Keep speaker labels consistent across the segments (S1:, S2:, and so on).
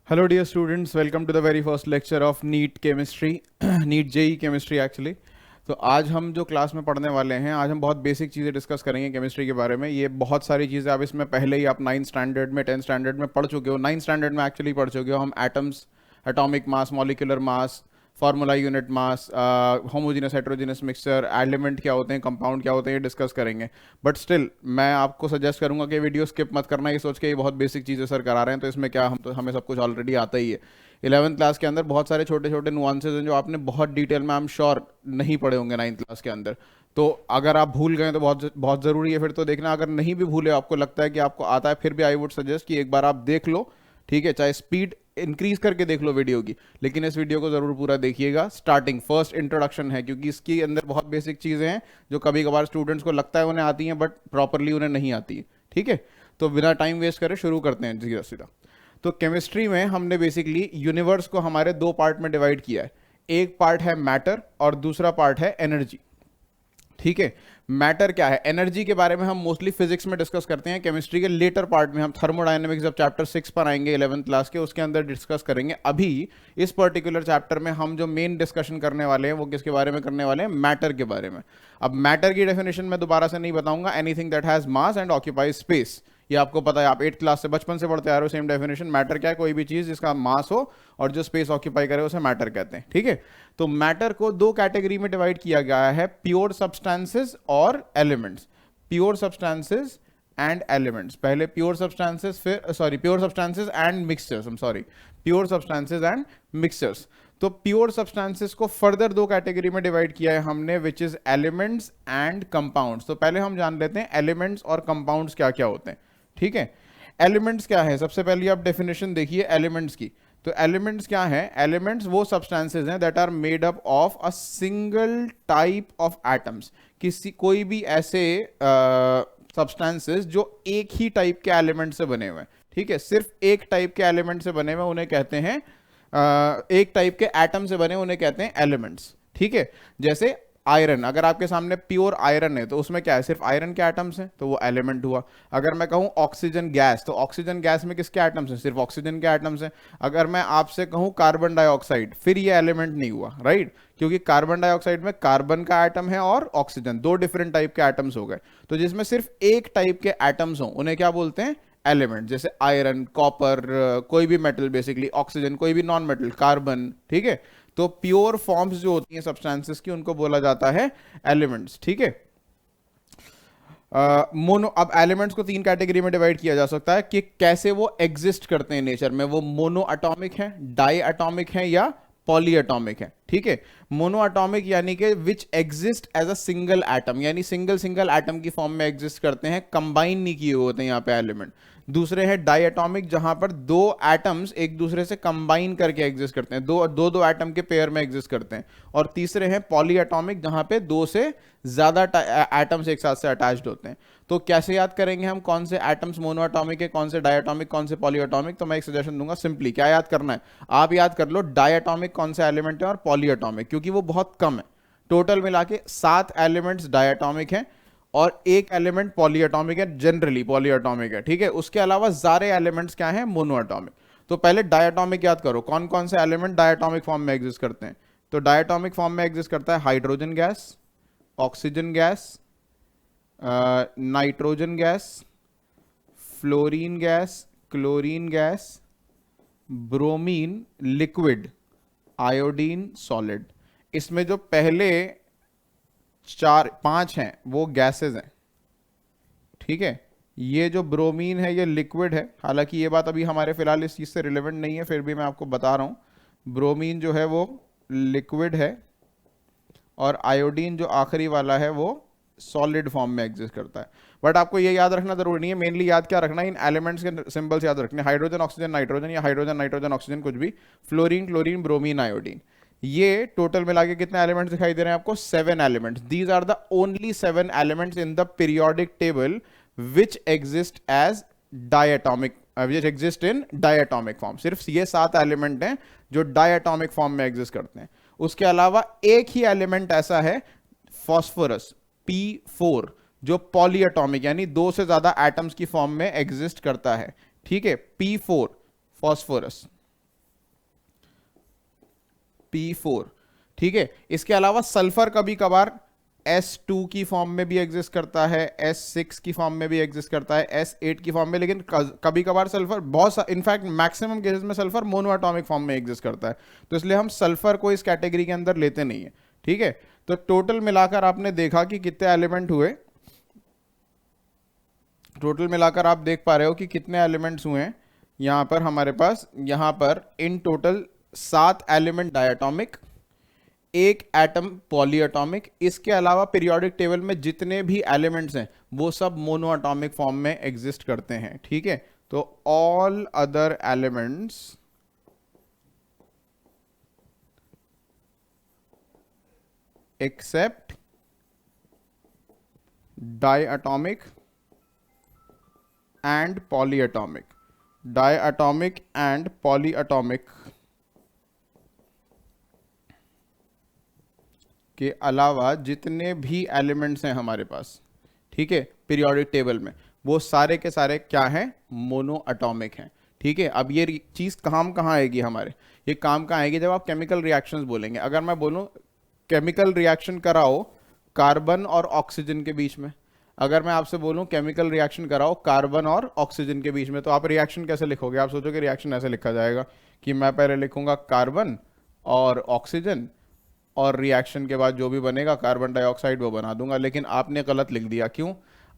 S1: Hello dear students, welcome to the very first lecture of NEET Chemistry, NEET JEE Chemistry actually। तो आज हम जो class में पढ़ने वाले हैं, आज हम बहुत बेसिक चीज़ें डिस्कस करेंगे केमिस्ट्री के बारे में। ये बहुत सारी चीज़ें आप इसमें पहले ही आप 9th स्टैंडर्ड में 10th स्टैंडर्ड में पढ़ चुके हो, 9th स्टैंडर्ड में एक्चुअली पढ़ चुके हो। हम atoms, atomic mass, molecular mass, formula unit mass, homogeneous heterogeneous mixture, element क्या होते हैं, कंपाउंड क्या होते हैं, ये डिस्कस करेंगे। बट स्टिल मैं आपको सजेस्ट करूंगा कि वीडियो स्किप मत करना, ये सोच के ये बहुत बेसिक चीज़ें सर करा रहे हैं तो इसमें क्या, हम तो हमें सब कुछ ऑलरेडी आता ही है। 11th क्लास के अंदर बहुत सारे छोटे छोटे नुआंसेज हैं जो आपने बहुत डिटेल में, आई एम श्योर, नहीं पढ़े होंगे 9th क्लास के अंदर। तो अगर आप भूल गए तो बहुत बहुत ज़रूरी है फिर तो देखना। अगर नहीं भी भूले, आपको लगता है कि आपको आता है, फिर भी आई वुड सजेस्ट कि एक बार आप देख लो, ठीक है। चाहे स्पीड इंक्रीज करके देख लो वीडियो की, लेकिन इस वीडियो को जरूर पूरा देखिएगा। स्टार्टिंग फर्स्ट इंट्रोडक्शन है, क्योंकि इसके अंदर बहुत बेसिक चीजें हैं जो कभी कभार स्टूडेंट्स को लगता है उन्हें आती हैं बट प्रॉपरली उन्हें नहीं आती है, ठीक है। तो बिना टाइम वेस्ट करे शुरू करते हैं सीधा सीधा। तो केमिस्ट्री में हमने बेसिकली यूनिवर्स को हमारे दो पार्ट में डिवाइड किया है। एक पार्ट है मैटर और दूसरा पार्ट है एनर्जी, ठीक है। मैटर क्या है, एनर्जी के बारे में हम मोस्टली फिजिक्स में डिस्कस करते हैं। केमिस्ट्री के लेटर पार्ट में हम थर्मोडायनेमिक्स जब चैप्टर 6 पर आएंगे 11th क्लास के, उसके अंदर डिस्कस करेंगे। अभी इस पर्टिकुलर चैप्टर में हम जो मेन डिस्कशन करने वाले हैं वो किसके बारे में करने वाले हैं, मैटर के बारे में। अब मैटर की डेफिनेशन मैं दोबारा से नहीं बताऊंगा, anything that has mass and occupies space. ये आपको पता है, आप 8th क्लास से बचपन से पढ़ते आ रहे हो, सेम डेफिनेशन। मैटर क्या है, कोई भी चीज जिसका मास हो और जो स्पेस ऑक्यूपाई करे उसे मैटर कहते हैं, ठीक है। तो मैटर को दो कैटेगरी में डिवाइड किया गया है, प्योर सब्सटेंसेस और elements. Pure substances and elements, पहले प्योर सब्सटेंसेस, फिर sorry pure substances and mixtures, I am sorry, pure substances and mixtures. तो प्योर सब्सटेंसेस को फर्दर दो कैटेगरी में डिवाइड किया है हमने, which is elements and compounds. तो पहले हम जान लेते हैं एलिमेंट्स और कंपाउंड्स क्या क्या होते हैं, ठीक है। एलिमेंट्स क्या है, सबसे पहले आप डेफिनेशन देखिए एलिमेंट्स की। तो एलिमेंट्स क्या है, एलिमेंट्स वो सब्सटेंसेस हैं that are made up of a single type of atoms. किसी कोई भी ऐसे सब्सटेंसेस जो एक ही टाइप के एलिमेंट से बने हुए हैं, ठीक है, सिर्फ एक टाइप के एलिमेंट से बने हुए उन्हें कहते हैं, एक टाइप के एटम से बने उन्हें कहते हैं एलिमेंट्स, ठीक है। जैसे आयरन, अगर आपके सामने प्योर आयरन है तो उसमें क्या है, सिर्फ आयरन के एटम्स हैं, तो वो एलिमेंट हुआ। अगर मैं कहूं ऑक्सीजन गैस, तो ऑक्सीजन गैस में किसके एटम्स हैं, सिर्फ ऑक्सीजन के एटम्स हैं। अगर मैं आपसे कहूं कार्बन डाइऑक्साइड, फिर ये एलिमेंट नहीं हुआ, राइट, क्योंकि कार्बन डाइऑक्साइड में कार्बन का एटम है और ऑक्सीजन, दो डिफरेंट टाइप के एटम्स हो गए। तो जिसमें सिर्फ एक टाइप के एटम्स हो उन्हें क्या बोलते हैं, एलिमेंट। जैसे आयरन, कॉपर, कोई भी मेटल बेसिकली, ऑक्सीजन कोई भी नॉन मेटल, कार्बन, ठीक है। तो प्योर फॉर्म्स जो होती हैं सब्सटेंसेस की, उनको बोला जाता है एलिमेंट्स, ठीक है। मोनो, अब एलिमेंट्स को तीन कैटेगरी में डिवाइड किया जा सकता है कि कैसे वो एग्जिस्ट करते हैं नेचर में। वो मोनो एटॉमिक है, डाई एटॉमिक है या पॉली एटॉमिक है, ठीक है। मोनो एटॉमिक यानी कि which exist as a single atom, यानी सिंगल सिंगल एटम की फॉर्म में एग्जिस्ट करते हैं, कंबाइन नहीं किए होते हैं यहाँ पे एलिमेंट। दूसरे हैं डाई एटॉमिक, जहां पर दो एटम्स एक दूसरे से कंबाइन करके एग्जिस्ट करते हैं, दो एटम के पेयर में एग्जिस्ट करते हैं। और तीसरे हैं पॉली एटॉमिक, जहां पे दो से ज्यादा एटम्स एक साथ से अटैच्ड होते हैं। तो कैसे याद करेंगे हम कौन से एटम्स मोनो एटॉमिक है, कौन से डाई एटॉमिक, कौन से पॉली एटॉमिक? तो मैं एक सजेशन दूंगा, सिंपली क्या याद करना है, आप याद कर लो डाई एटॉमिक कौन सा एलिमेंट है और पॉली एटॉमिक, क्योंकि वो बहुत कम है। टोटल मिला के 7 एलिमेंट्स डाई एटॉमिक है और एक एलिमेंट पॉली एटॉमिक है, जनरली पॉली एटॉमिक है, ठीक है। उसके अलावा सारे एलिमेंट्स क्या हैं, मोनो एटॉमिक। तो पहले डायटॉमिक याद करो, कौन कौन से एलिमेंट डायटॉमिक फॉर्म में एग्जिस्ट करते हैं। तो डायटॉमिक फॉर्म में एग्जिस्ट करता है hydrogen gas, oxygen gas, nitrogen gas, fluorine gas, chlorine gas, bromine liquid, iodine solid. इसमें जो पहले 4-5 हैं वो गैसेस हैं, ठीक है। ये जो ब्रोमीन है ये लिक्विड है, हालांकि ये बात अभी हमारे फिलहाल इस चीज़ से रिलेवेंट नहीं है, फिर भी मैं आपको बता रहा हूँ। ब्रोमीन जो है वो लिक्विड है और आयोडीन जो आखिरी वाला है वो सॉलिड फॉर्म में एग्जिस्ट करता है। बट आपको ये याद रखना जरूरी नहीं है, मेनली याद क्या रखना है, इन एलिमेंट्स के सिंबल्स याद रखने, हाइड्रोजन ऑक्सीजन नाइट्रोजन या हाइड्रोजन नाइट्रोजन ऑक्सीजन कुछ भी, फ्लोरीन क्लोरीन ब्रोमीन आयोडीन। ये टोटल मिला के कितने एलिमेंट्स दिखाई दे रहे हैं आपको, 7 elements. These are the only 7 elements in the periodic table which exist as diatomic, which exist in diatomic form. सिर्फ ये 7 एलिमेंट हैं जो डायटॉमिक फॉर्म में एग्जिस्ट करते हैं। उसके अलावा एक ही एलिमेंट ऐसा है, फॉस्फोरस, P4, जो पॉली एटॉमिक यानी 2 से ज्यादा एटम्स की फॉर्म में एग्जिस्ट करता है, ठीक है। P4 फॉस्फोरस, P4, ठीक है। इसके अलावा सल्फर कभी कभार S2 की फॉर्म में भी एग्जिस्ट करता है, S6 की फॉर्म में भी एग्जिस्ट करता है, S8 की फॉर्म में, लेकिन कभी कभार सल्फर बहुत इनफैक्ट मैक्सिमम केसेस में सल्फर मोनो एटॉमिक फॉर्म में एग्जिस्ट करता है, तो इसलिए हम सल्फर को इस कैटेगरी के अंदर लेते नहीं है, ठीक है। तो टोटल मिलाकर आपने देखा कि कितने एलिमेंट हुए, टोटल मिलाकर आप देख पा रहे हो कि कितने एलिमेंट्स हुए हैं यहां पर हमारे पास। यहां पर इन टोटल 7 एलिमेंट डायटोमिक, एक एटम पॉलीएटॉमिक, इसके अलावा पीरियोडिक टेबल में जितने भी एलिमेंट्स हैं वो सब मोनोएटॉमिक फॉर्म में एग्जिस्ट करते हैं, ठीक है। तो all other elements except diatomic and polyatomic, diatomic and polyatomic के अलावा जितने भी एलिमेंट्स हैं हमारे पास, ठीक है, पीरियोडिक टेबल में, वो सारे के सारे क्या हैं, मोनो एटॉमिक हैं, ठीक है। अब ये चीज़ काम कहाँ आएगी हमारे, ये काम कहाँ आएगी जब आप केमिकल रिएक्शंस बोलेंगे। अगर मैं बोलूँ केमिकल रिएक्शन कराओ कार्बन और ऑक्सीजन के बीच में, अगर मैं आपसे बोलूँ केमिकल रिएक्शन कराओ कार्बन और ऑक्सीजन के बीच में, तो आप रिएक्शन कैसे लिखोगे? आप सोचोगे रिएक्शन ऐसे लिखा जाएगा कि मैं पहले लिखूंगा कार्बन और ऑक्सीजन, और रिएक्शन के बाद जो भी बनेगा कार्बन डाइऑक्साइड वो बना दूंगा। लेकिन आपने गलत लिख दिया। क्यों?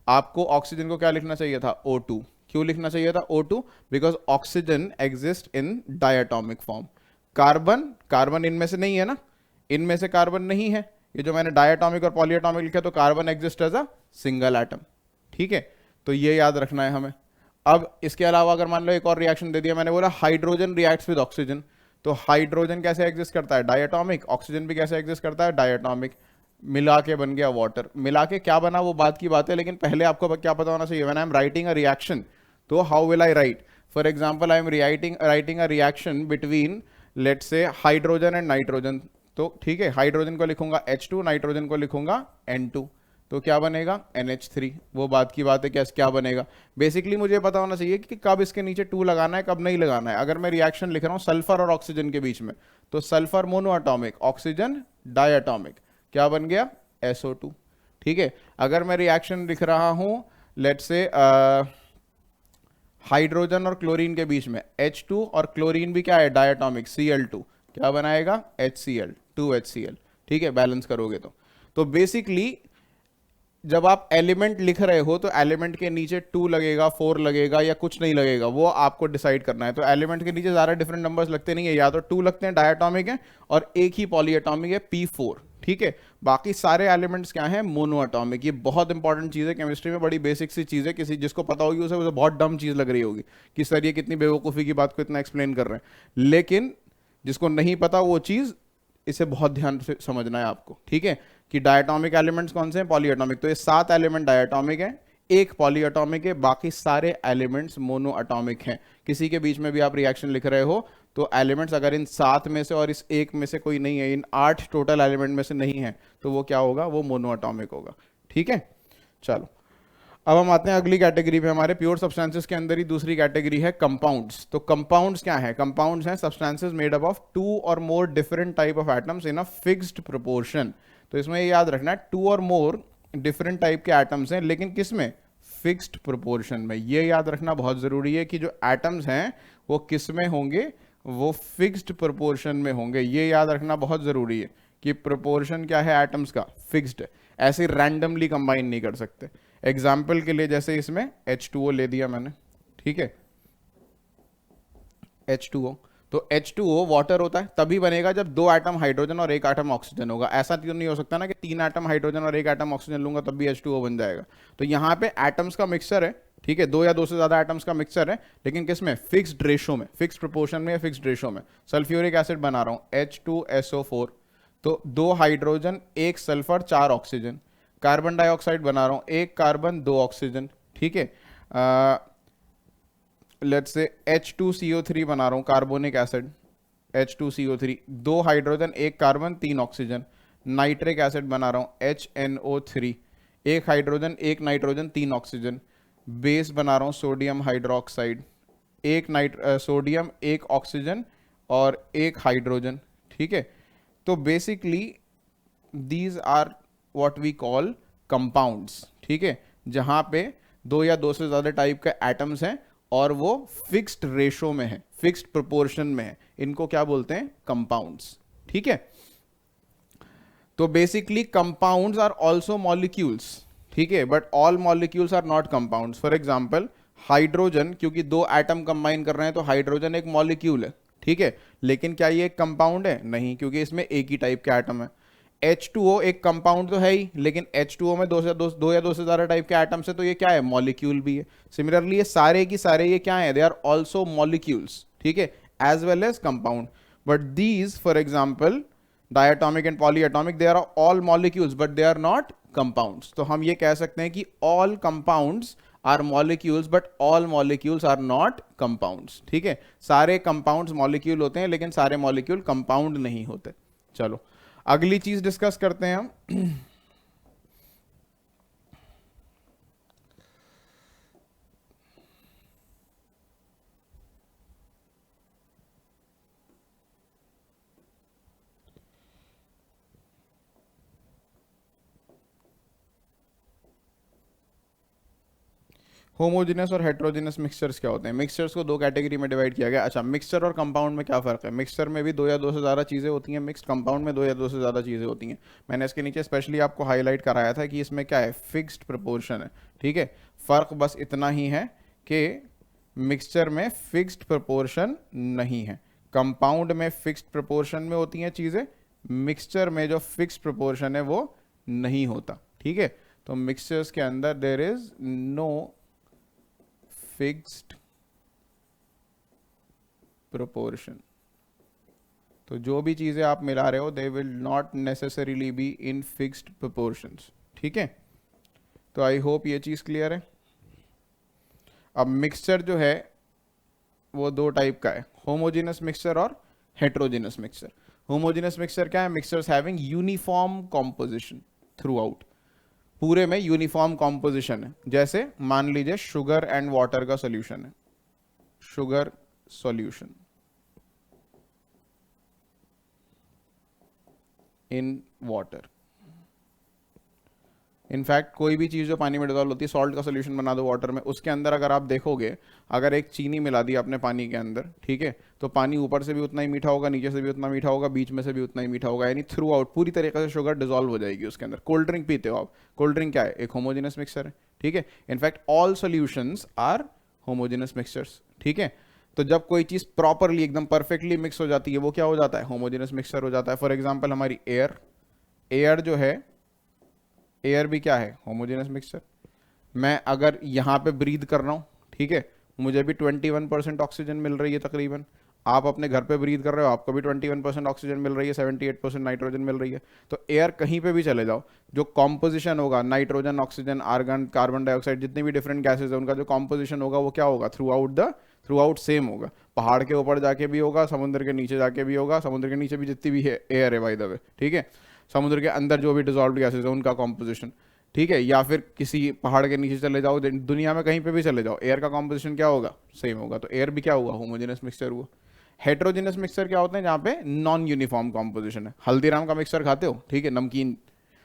S1: आपको ऑक्सीजन को क्या लिखना चाहिए था? O2। क्यों लिखना चाहिए था O2? Because oxygen exist in diatomic form. Carbon इनमें से नहीं है ना, इनमें से कार्बन नहीं है। ये जो मैंने डायटोमिक और पॉलीएटॉमिक लिखा तो carbon exist as a single atom, ठीक है। तो ये याद रखना है हमें। अब इसके अलावा अगर मान लो एक और रिएक्शन दे दिया, मैंने बोला हाइड्रोजन रिएक्ट्स विद ऑक्सीजन, तो हाइड्रोजन कैसे एग्जिस्ट करता है? डायटोमिक। ऑक्सीजन भी कैसे एग्जिस्ट करता है? डायटोमिक। मिला के बन गया वाटर। मिला के क्या बना वो बात की बात है, लेकिन पहले आपको क्या पता होना चाहिए? When I am writing a reaction, तो how will I write? For example I am writing a reaction between let's say hydrogen and nitrogen, तो ठीक है, हाइड्रोजन को लिखूंगा H2, नाइट्रोजन को लिखूंगा N2, तो क्या बनेगा? NH3। वो बात की बात है, क्या बनेगा? बेसिकली मुझे पता होना चाहिए कि कब इसके नीचे 2 लगाना है, कब नहीं लगाना है। अगर मैं रिएक्शन लिख रहा हूँ सल्फर और ऑक्सीजन के बीच में, तो सल्फर मोनोएटॉमिक, ऑक्सीजन डायटोमिक, क्या बन गया? SO2, ठीक है। अगर मैं रिएक्शन लिख रहा हूँ लेट्स से हाइड्रोजन और क्लोरीन के बीच में, H2 और क्लोरीन भी क्या है? डायटोमिक, Cl2, क्या बनाएगा? HCl, 2HCl, ठीक है, बैलेंस करोगे तो बेसिकली जब आप एलिमेंट लिख रहे हो तो एलिमेंट के नीचे 2 लगेगा, 4 लगेगा या कुछ नहीं लगेगा, वो आपको डिसाइड करना है। तो एलिमेंट के नीचे ज़्यादा डिफरेंट नंबर्स लगते नहीं है, या तो 2 लगते हैं डायटोमिक है, और एक ही पॉलीएटॉमिक है P4, ठीक है। बाकी सारे एलिमेंट्स क्या हैं? मोनोएटॉमिक। ये बहुत इंपॉर्टेंट चीज़ है केमिस्ट्री में, बड़ी बेसिक सी चीज़ है। किसी जिसको पता होगी उसे बहुत डम चीज़ लग रही होगी कि सर ये कितनी बेवकूफ़ी की बात को इतना एक्सप्लेन कर रहे हैं, लेकिन जिसको नहीं पता वो चीज़, इसे बहुत ध्यान से समझना है आपको, ठीक है। कि डायटोमिक एलिमेंट्स कौन से हैं? पॉलीएटॉमिक। तो ये 7 एलिमेंट डायटोमिक है, एक पॉलीएटॉमिक है, बाकी सारे एलिमेंट्स मोनोएटॉमिक हैं। किसी के बीच में भी आप रिएक्शन लिख रहे हो तो एलिमेंट्स अगर इन 7 में से और इस एक में से कोई नहीं है, इन 8 टोटल एलिमेंट में से नहीं है, तो वो क्या होगा? वो मोनोएटॉमिक होगा, ठीक है। चलो अब हम आते हैं अगली कैटेगरी पे। हमारे प्योर सब्सटेंसेस के अंदर ही दूसरी कैटेगरी है कंपाउंड्स। तो कंपाउंड्स क्या है? कंपाउंड्स हैं सब्सटेंसेस मेड अप ऑफ 2 और more different type of atoms in a fixed proportion. तो इसमें ये याद रखना है 2 और मोर डिफरेंट टाइप के एटम्स हैं, लेकिन किस में? फिक्स्ड प्रोपोर्शन में। ये याद रखना बहुत जरूरी है कि जो एटम्स हैं वो किस में होंगे? वो फिक्स्ड प्रोपोर्शन में होंगे। ये याद रखना बहुत जरूरी है कि प्रोपोर्शन क्या है एटम्स का? फिक्स्ड है, ऐसे रैंडमली कंबाइन नहीं कर सकते। एग्जाम्पल के लिए जैसे इसमें H2O ले दिया मैंने, ठीक है, H2O, तो H2O वाटर होता है तभी बनेगा जब 2 एटम हाइड्रोजन और 1 एटम ऑक्सीजन होगा। ऐसा तो नहीं हो सकता ना कि 3 एटम हाइड्रोजन और 1 एटम ऑक्सीजन लूंगा तब भी H2O बन जाएगा। तो यहाँ पे एटम्स का मिक्सचर है, ठीक है, 2 या 2 से ज्यादा एटम्स का मिक्सचर है, लेकिन किस में? फिक्स्ड रेशो में, फिक्स्ड प्रोपोर्शन में या फिक्स्ड रेशो में। सल्फ्यूरिक एसिड बना रहा हूँ H2SO4, तो 2 hydrogen 1 sulphur 4 oxygen. Carbon dioxide बना रहा हूँ 1 कार्बन 2 ऑक्सीजन, ठीक है। लेट्स से H2CO3 बना रहा हूँ carbonic acid, H2CO3, 2 hydrogen 1 carbon 3 oxygen. Nitric acid बना रहा हूँ HNO3, 1 hydrogen 1 nitrogen 3 oxygen. Base बना रहा हूँ सोडियम हाइड्रोक्साइड, 1 सोडियम 1 ऑक्सीजन और 1 हाइड्रोजन, ठीक है। तो basically these are what we call compounds, ठीक है, जहां पे दो या दो से ज्यादा टाइप के एटम्स हैं और वो फिक्स्ड रेशो में है, फिक्स्ड प्रोपोर्शन में है, इनको क्या बोलते हैं, कंपाउंड्स, ठीक है। तो basically compounds are also molecules, ठीक है, but all molecules are not compounds. For example hydrogen, क्योंकि दो एटम कंबाइन कर रहे हैं तो हाइड्रोजन एक मॉलिक्यूल है, ठीक है, लेकिन क्या ये एक कंपाउंड है, नहीं, क्योंकि इसमें एक ही टाइप के एटम है। H2O एक कंपाउंड तो है ही, लेकिन H2O में दो या दो से ज्यादा टाइप के एटम्स है, तो ये क्या है, मॉलिक्यूल भी है। सिमिलरली ये सारे की सारे ये क्या है, दे आर ऑल्सो मॉलिक्यूल्स, ठीक है, as well as compound. But these for example diatomic and polyatomic, they are all molecules but they are not compounds. तो हम ये कह सकते हैं कि all compounds are molecules but all molecules are not compounds, ठीक है। सारे कंपाउंड्स मॉलिक्यूल होते हैं लेकिन सारे मॉलिक्यूल कंपाउंड नहीं होते। चलो अगली चीज डिस्कस करते हैं हम। होमोजेनस और हेट्रोजेनस मिक्सचर्स क्या होते हैं। मिक्सचर्स को दो कैटेगरी में डिवाइड किया गया। अच्छा, मिक्सचर और कंपाउंड में क्या फ़र्क है। मिक्सचर में भी दो या दो से ज़्यादा चीज़ें होती हैं, मिक्स्ड कंपाउंड में दो या दो से ज़्यादा चीज़ें होती हैं। मैंने इसके नीचे स्पेशली आपको हाईलाइट कराया था कि इसमें क्या है, फिक्स्ड प्रपोर्शन है, ठीक है। फ़र्क बस इतना ही है कि मिक्सचर में फिक्स्ड प्रपोर्शन नहीं है, कंपाउंड में फिक्स्ड प्रपोर्शन में होती हैं चीज़ें, मिक्सचर में जो फिक्स्ड प्रपोर्शन है वो नहीं होता, ठीक है। तो मिक्सचर्स के अंदर there is no fixed proportion. तो जो भी चीजें आप मिला रहे हो they will not necessarily be in fixed proportions, ठीक है। तो आई होप ये चीज क्लियर है। अब मिक्सचर जो है वो दो टाइप का है, होमोजेनस मिक्सचर और हेट्रोजेनस मिक्सचर। होमोजेनस मिक्सचर क्या है, mixtures having uniform composition through out, पूरे में यूनिफॉर्म कॉम्पोजिशन है। जैसे मान लीजिए शुगर एंड वाटर का सॉल्यूशन है, sugar solution in water. In fact कोई भी चीज़ जो पानी में डिजॉल्व होती है, सॉल्ट का सोल्यूशन बना दो वाटर में, उसके अंदर अगर आप देखोगे, अगर एक चीनी मिला दी आपने पानी के अंदर, ठीक है, तो पानी ऊपर से भी उतना ही मीठा होगा, नीचे से भी उतना मीठा होगा, बीच में से भी उतना ही मीठा होगा, यानी थ्रू आउट पूरी तरीके से शुगर डिजॉल्व हो जाएगी उसके अंदर। कोल्ड ड्रिंक पीते हो आप, कोल्ड ड्रिंक क्या है, एक होमोजेनस मिक्सचर है, ठीक है। In fact all solutions are homogeneous mixtures, ठीक है। तो जब कोई चीज़ प्रॉपरली एकदम परफेक्टली मिक्स हो जाती है वो क्या हो जाता है, होमोजेनस मिक्सचर हो जाता है। फॉर एग्जाम्पल हमारी एयर, एयर जो है, एयर भी क्या है, होमोजेनस मिक्सचर। मैं अगर यहाँ पे ब्रीद कर रहा हूँ, ठीक है, मुझे भी 21% ऑक्सीजन मिल रही है तकरीबन। आप अपने घर पे ब्रीद कर रहे हो, आपको भी 21% ऑक्सीजन मिल रही है, 78% नाइट्रोजन मिल रही है। तो एयर कहीं पे भी चले जाओ, जो कॉम्पोजिशन होगा, nitrogen, oxygen, argon, carbon dioxide, जितनी भी डिफरेंट गैसेज है, उनका जो कॉम्पोजिशन होगा वो क्या होगा, थ्रू आउट सेम होगा। पहाड़ के ऊपर जाके भी होगा, समुद्र के नीचे जाके भी होगा, समुद्र के नीचे भी जितनी भी है एयर है बाय द वे, ठीक है, समुद्र के अंदर जो भी डिजॉल्व्ड गैसेज है उनका कॉम्पोजिशन, ठीक है। या फिर किसी पहाड़ के नीचे चले जाओ, दुनिया में कहीं पे भी चले जाओ, एयर का कॉम्पोजिशन क्या होगा, सेम होगा। तो एयर भी क्या हुआ, होमोजेनस मिक्सचर हुआ। हेट्रोजेनस मिक्सचर क्या होते हैं, जहाँ पे नॉन यूनिफॉर्म कॉम्पोजिशन है। हल्दीराम का मिक्सचर खाते हो, ठीक है, नमकीन,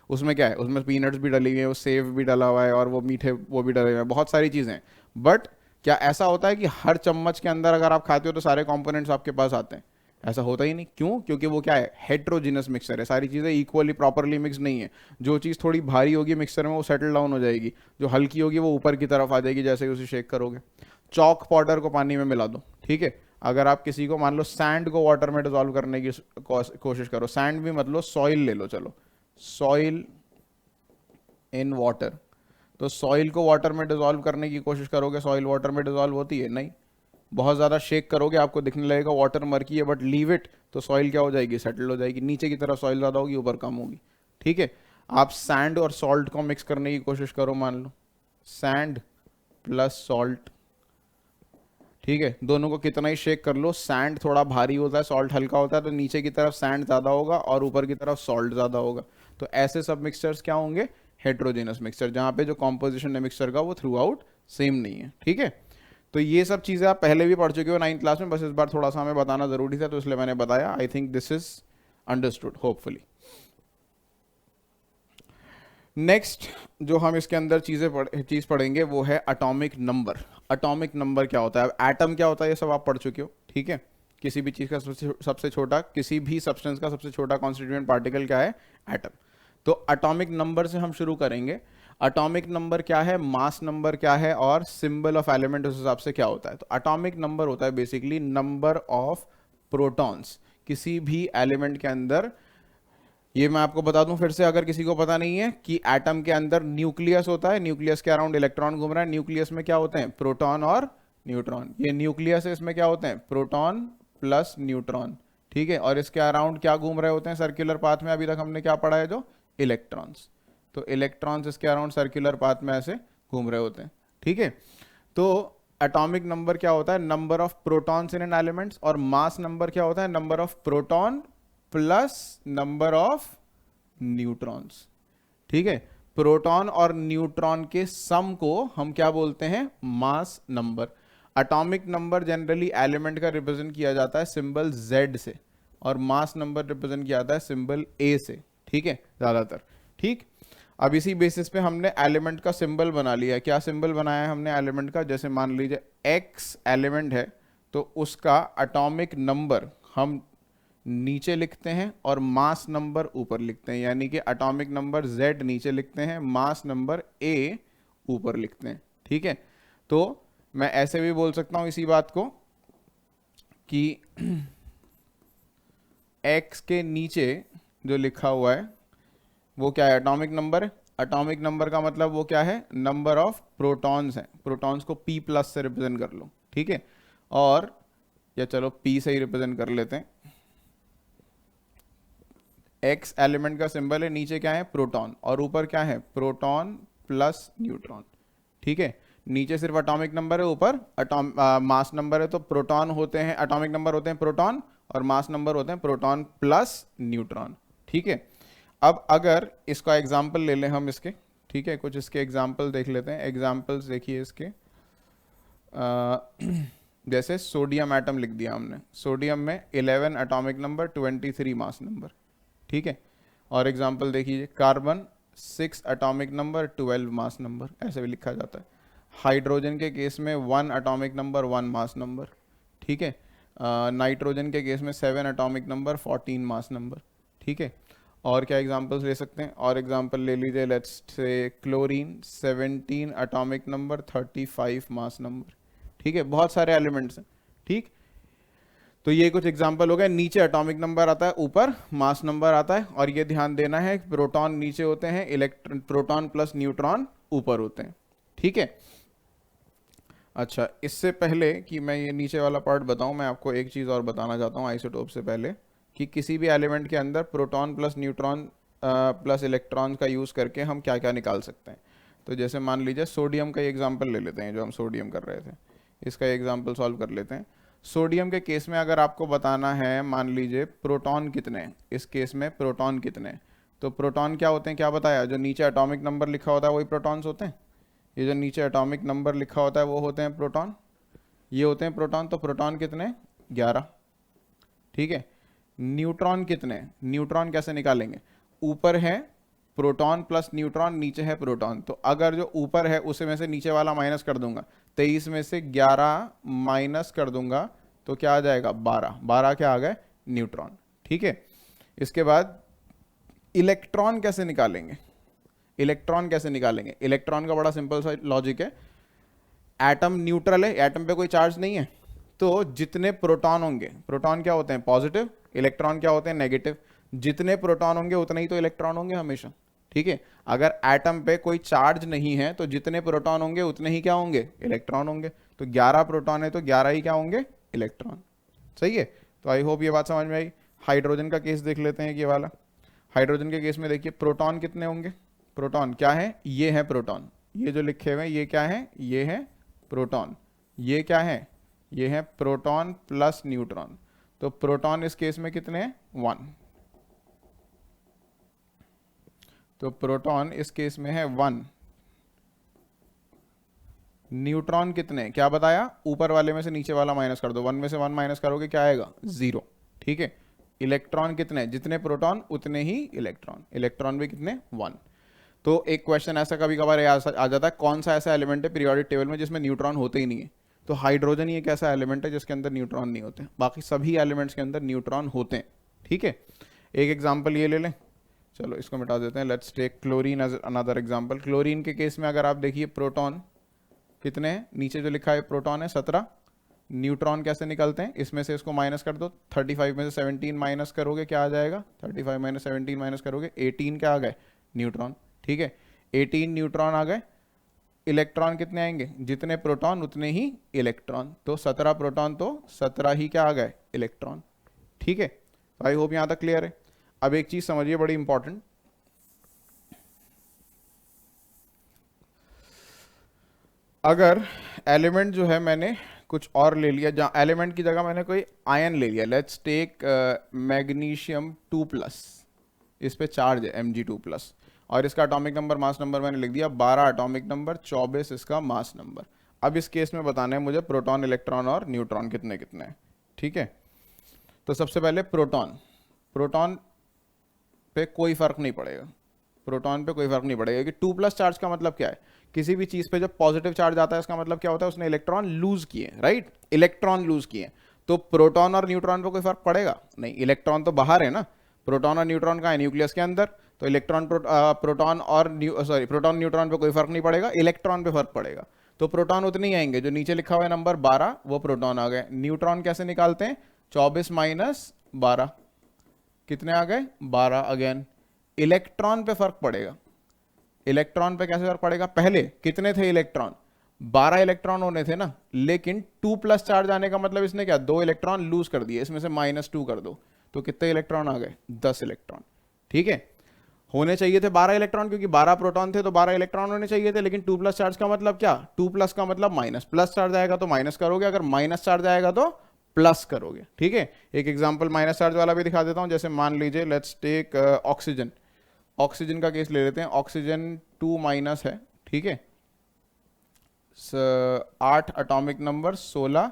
S1: उसमें क्या है, उसमें पीनट्स भी डली हुई है, वो सेव भी डला हुआ है और वो मीठे वो भी डले हुए हैं, बहुत सारी चीज़ें हैं। बट क्या ऐसा होता है कि हर चम्मच के अंदर अगर आप खाते हो तो सारे कॉम्पोनेंट्स आपके पास आते हैं, ऐसा होता ही नहीं। क्यों, क्योंकि वो क्या है, हेट्रोजिनस मिक्सचर है, सारी चीज़ें इक्वली प्रॉपरली मिक्स नहीं है। जो चीज़ थोड़ी भारी होगी मिक्सचर में वो सेटल डाउन हो जाएगी, जो हल्की होगी वो ऊपर की तरफ आ जाएगी जैसे ही उसे शेक करोगे। चॉक पाउडर को पानी में मिला दो, ठीक है, अगर आप किसी को मान लो सैंड को वाटर में डिजोल्व करने की कोशिश करो, सैंड भी मतलब सॉइल ले लो, चलो सॉइल इन वाटर, तो सॉइल को वाटर में डिजोल्व करने की कोशिश करोगे, सॉइल वाटर में डिजोल्व होती है नहीं, बहुत ज़्यादा शेक करोगे आपको दिखने लगेगा वाटर मर्की है, बट लीव इट तो सॉइल क्या हो जाएगी, सेटल हो जाएगी, नीचे की तरफ सॉइल ज़्यादा होगी, ऊपर कम होगी, ठीक है। आप सैंड और सॉल्ट को मिक्स करने की कोशिश करो, मान लो सैंड प्लस सॉल्ट, ठीक है, दोनों को कितना ही शेक कर लो, सैंड थोड़ा भारी होता है, सॉल्ट हल्का होता है, तो नीचे की तरफ सैंड ज़्यादा होगा और ऊपर की तरफ सॉल्ट ज़्यादा होगा। तो ऐसे सब मिक्सचर्स क्या होंगे, हेट्रोजेनस मिक्सचर, जहाँ पे जो कॉम्पोजिशन है मिक्सचर का वो थ्रू आउट सेम नहीं है, ठीक है। तो ये सब चीज़ें आप पहले भी पढ़ चुके हो 9th क्लास में, बस इस बार थोड़ा सा हमें बताना ज़रूरी था तो इसलिए मैंने बताया। I think this is understood hopefully. Next जो हम इसके अंदर चीज पढ़ेंगे वो है एटॉमिक नंबर। एटॉमिक नंबर क्या होता है? अब एटम क्या होता है ये सब आप पढ़ चुके हो, ठीक है। किसी भी चीज का सबसे छोटा, किसी भी सब्सटेंस का सबसे छोटा कॉन्स्टिट्यूएंट पार्टिकल क्या है? एटम। तो एटॉमिक नंबर से हम शुरू करेंगे। एटॉमिक नंबर क्या है, मास नंबर क्या है, और सिंबल ऑफ एलिमेंट उस हिसाब से क्या होता है। तो एटॉमिक नंबर होता है बेसिकली नंबर ऑफ प्रोटॉन्स किसी भी एलिमेंट के अंदर। ये मैं आपको बता दूं फिर से अगर किसी को पता नहीं है, कि एटम के अंदर न्यूक्लियस होता है, न्यूक्लियस के अराउंड इलेक्ट्रॉन घूम रहा है, न्यूक्लियस में क्या होते हैं? प्रोटॉन और न्यूट्रॉन। ये न्यूक्लियस है, इसमें क्या होते हैं? प्रोटॉन प्लस न्यूट्रॉन, ठीक है। और इसके अराउंड क्या घूम रहे होते हैं सर्कुलर पाथ में? अभी तक हमने क्या पढ़ा है? जो इलेक्ट्रॉन्स। तो इलेक्ट्रॉन्स इसके अराउंड सर्कुलर पाथ में ऐसे घूम रहे होते हैं, ठीक है। तो एटॉमिक नंबर क्या होता है? Number of protons in an elements. और मास नंबर क्या होता है? Number of proton plus number of neutrons, ठीक है। प्रोटॉन और न्यूट्रॉन के सम को हम क्या बोलते हैं? Mass number. Atomic number generally element का रिप्रेजेंट किया जाता है सिंबल Z से, और मास नंबर रिप्रेजेंट किया जाता है सिंबल A से, ठीक है, ज्यादातर, ठीक। अब इसी बेसिस पे हमने एलिमेंट का सिंबल बना लिया है। क्या सिंबल बनाया है हमने एलिमेंट का? जैसे मान लीजिए X एलिमेंट है तो उसका एटॉमिक नंबर हम नीचे लिखते हैं और मास नंबर ऊपर लिखते हैं, यानी कि एटॉमिक नंबर Z नीचे लिखते हैं, मास नंबर A ऊपर लिखते हैं, ठीक है। तो मैं ऐसे भी बोल सकता हूं इसी बात को कि X के नीचे जो लिखा हुआ है वो क्या है? एटॉमिक नंबर है। एटॉमिक नंबर का मतलब वो क्या है? नंबर ऑफ प्रोटॉन्स है। प्रोटॉन्स को P प्लस से रिप्रेजेंट कर लो, ठीक है। और या चलो P से ही रिप्रेजेंट कर लेते हैं। X एलिमेंट का सिंबल है, नीचे क्या है? प्रोटॉन, और ऊपर क्या है? प्रोटॉन प्लस न्यूट्रॉन, ठीक है। नीचे सिर्फ एटॉमिक नंबर है, ऊपर मास नंबर है। तो प्रोटॉन होते हैं, एटॉमिक नंबर होते हैं प्रोटॉन, और मास नंबर होते हैं प्रोटॉन प्लस न्यूट्रॉन, ठीक है। अब अगर इसका एग्जाम्पल ले लें हम इसके, ठीक है, कुछ इसके एग्जाम्पल देख लेते हैं। एग्जाम्पल्स देखिए इसके। जैसे सोडियम एटम लिख दिया हमने, सोडियम में 11 एटॉमिक नंबर, 23 मास नंबर, ठीक है। और एग्जाम्पल देखिए, carbon 6 atomic number, 12 mass number, ऐसे भी लिखा जाता है। हाइड्रोजन के केस में 1 एटॉमिक नंबर, 1 मास नंबर, ठीक है। नाइट्रोजन के केस में 7 एटॉमिक नंबर, 14 मास नंबर, ठीक है। और क्या एग्जांपल्स ले सकते हैं? और एग्जांपल ले लीजिए, let's say chlorine 17 atomic number, 35 mass number, ठीक है। बहुत सारे एलिमेंट्स हैं, ठीक। तो ये कुछ एग्जांपल हो गए। नीचे एटॉमिक नंबर आता है, ऊपर मास नंबर आता है। और ये ध्यान देना है, प्रोटॉन नीचे होते हैं, इलेक्ट्रॉन प्रोटॉन प्लस न्यूट्रॉन ऊपर होते हैं, ठीक है। अच्छा, इससे पहले कि मैं ये नीचे वाला पार्ट बताऊं, मैं आपको एक चीज़ और बताना चाहता हूं आइसोटोप से पहले, कि किसी भी एलिमेंट के अंदर proton plus neutron plus electron का यूज़ करके हम क्या क्या निकाल सकते हैं। तो जैसे मान लीजिए सोडियम का एग्जाम्पल ले लेते हैं, जो हम सोडियम कर रहे थे, इसका एग्जाम्पल सॉल्व कर लेते हैं। सोडियम के केस में अगर आपको बताना है, मान लीजिए प्रोटॉन कितने, इस केस में प्रोटॉन कितने, तो प्रोटॉन क्या होते हैं? क्या बताया? जो नीचे एटॉमिक नंबर लिखा होता है वही प्रोटॉन्स होते हैं। ये जो नीचे एटॉमिक नंबर लिखा होता है वो होते हैं प्रोटॉन, ये होते हैं प्रोटॉन। तो प्रोटॉन कितने? 11, ठीक है। न्यूट्रॉन कितने? न्यूट्रॉन कैसे निकालेंगे? ऊपर है प्रोटॉन प्लस न्यूट्रॉन, नीचे है प्रोटॉन। तो अगर जो ऊपर है उसे में से नीचे वाला माइनस कर दूंगा, 23 में से 11 माइनस कर दूंगा तो क्या आ जाएगा? 12। 12 क्या आ गए? न्यूट्रॉन, ठीक है। इसके बाद इलेक्ट्रॉन कैसे निकालेंगे? इलेक्ट्रॉन कैसे निकालेंगे? इलेक्ट्रॉन का बड़ा सिंपल सा लॉजिक है। एटम न्यूट्रल है, एटम पे कोई चार्ज नहीं है, तो जितने प्रोटॉन होंगे, प्रोटॉन क्या होते हैं? पॉजिटिव, इलेक्ट्रॉन क्या होते हैं? नेगेटिव। जितने प्रोटॉन होंगे उतने ही तो इलेक्ट्रॉन होंगे हमेशा, ठीक है। अगर एटम पे कोई चार्ज नहीं है तो जितने प्रोटॉन होंगे उतने ही क्या होंगे? इलेक्ट्रॉन होंगे। तो 11 प्रोटॉन है तो 11 ही क्या होंगे? इलेक्ट्रॉन, सही है। तो आई होप ये बात समझ में आई। हाइड्रोजन का केस देख लेते हैं, ये वाला। हाइड्रोजन के केस में देखिए, प्रोटॉन कितने होंगे? प्रोटॉन क्या है? ये है प्रोटॉन, ये जो लिखे हुए हैं ये क्या है? ये है प्रोटॉन। ये क्या है? ये है प्रोटॉन प्लस न्यूट्रॉन। तो प्रोटॉन इस केस में कितने हैं? 1। तो प्रोटॉन इस केस में है 1। न्यूट्रॉन कितने? क्या बताया? ऊपर वाले में से नीचे वाला माइनस कर दो, 1 में से 1 माइनस करोगे क्या आएगा? 0, ठीक है। इलेक्ट्रॉन कितने, जितने प्रोटॉन उतने ही इलेक्ट्रॉन, इलेक्ट्रॉन भी कितने, 1। तो एक क्वेश्चन ऐसा कभी कभार आ जाता है, कौन सा ऐसा एलिमेंट है पीरियोडिक टेबल में जिसमें न्यूट्रॉन होते ही नहीं है? तो हाइड्रोजन ही एक ऐसा एलिमेंट है जिसके अंदर न्यूट्रॉन नहीं होते, बाकी सभी एलिमेंट्स के अंदर न्यूट्रॉन होते हैं। ठीक है, एक एग्जाम्पल ये ले लें, चलो इसको मिटा देते हैं। Let's take chlorine as another example. Chlorine के केस में अगर आप देखिए प्रोटॉन कितने हैं, नीचे जो लिखा है प्रोटॉन है 17, न्यूट्रॉन कैसे निकलते हैं, इसमें से इसको माइनस कर दो, 35 में से 17 माइनस करोगे क्या आ जाएगा, 35 माइनस 17 माइनस करोगे 18 क्या आ गए, न्यूट्रॉन। ठीक है, 18 न्यूट्रॉन आ गए। इलेक्ट्रॉन कितने आएंगे, जितने प्रोटॉन उतने ही इलेक्ट्रॉन, तो 17 प्रोटॉन तो 17 ही क्या आ गए, इलेक्ट्रॉन। ठीक है, तो आई होप यहां तक क्लियर है। अब एक चीज समझिए बड़ी इंपॉर्टेंट, अगर एलिमेंट जो है मैंने कुछ और ले लिया, जहाँ एलिमेंट की जगह मैंने कोई आयन ले लिया, लेट्स टेक मैग्नीशियम 2+, इस पे चार्ज है Mg2+, और इसका एटॉमिक नंबर मास नंबर मैंने लिख दिया 12 एटॉमिक नंबर, 24 इसका मास नंबर। अब इस केस में बताना है मुझे प्रोटॉन, इलेक्ट्रॉन और न्यूट्रॉन कितने कितने हैं। ठीक है, तो सबसे पहले प्रोटॉन, प्रोटॉन पे कोई फर्क नहीं पड़ेगा, प्रोटॉन पे कोई फर्क नहीं पड़ेगा कि 2+ चार्ज का मतलब क्या है, किसी भी चीज पे जब पॉजिटिव चार्ज आता है इसका मतलब क्या होता है, उसने इलेक्ट्रॉन लूज किए, राइट, इलेक्ट्रॉन लूज किए। तो प्रोटॉन और न्यूट्रॉन पे कोई फर्क पड़ेगा नहीं, इलेक्ट्रॉन तो बाहर है ना, प्रोटॉन और न्यूट्रॉन का है न्यूक्लियस के अंदर, तो इलेक्ट्रॉन प्रोटॉन और प्रोटॉन न्यूट्रॉन पे कोई फर्क नहीं पड़ेगा, इलेक्ट्रॉन पे फर्क पड़ेगा। तो प्रोटॉन उतने ही आएंगे, जो नीचे लिखा हुआ है नंबर 12 वो प्रोटॉन आ गए। न्यूट्रॉन कैसे निकालते हैं, 24 माइनस 12 कितने आ गए, 12 अगेन। इलेक्ट्रॉन पे फर्क पड़ेगा, इलेक्ट्रॉन पे कैसे फर्क पड़ेगा, पहले कितने थे इलेक्ट्रॉन, 12 इलेक्ट्रॉन होने थे ना, लेकिन 2+ चार्ज आने का मतलब इसने क्या, 2 इलेक्ट्रॉन लूज कर दिए, इसमें से -2 कर दो, तो कितने इलेक्ट्रॉन आ गए, 10 इलेक्ट्रॉन। ठीक है, होने चाहिए थे 12 इलेक्ट्रॉन, क्योंकि 12 प्रोटॉन थे तो 12 इलेक्ट्रॉन होने चाहिए थे, लेकिन 2+ चार्ज का मतलब क्या, 2+ का मतलब माइनस, प्लस चार्ज आएगा तो माइनस करोगे, अगर माइनस चार्ज आएगा तो प्लस करोगे। ठीक है, एक एग्जांपल माइनस चार्ज वाला भी दिखा देता हूं, जैसे मान लीजिए लेट्स टेक ऑक्सीजन, ऑक्सीजन का केस ले लेते हैं, ऑक्सीजन 2- है। ठीक है, 8 एटॉमिक नंबर, 16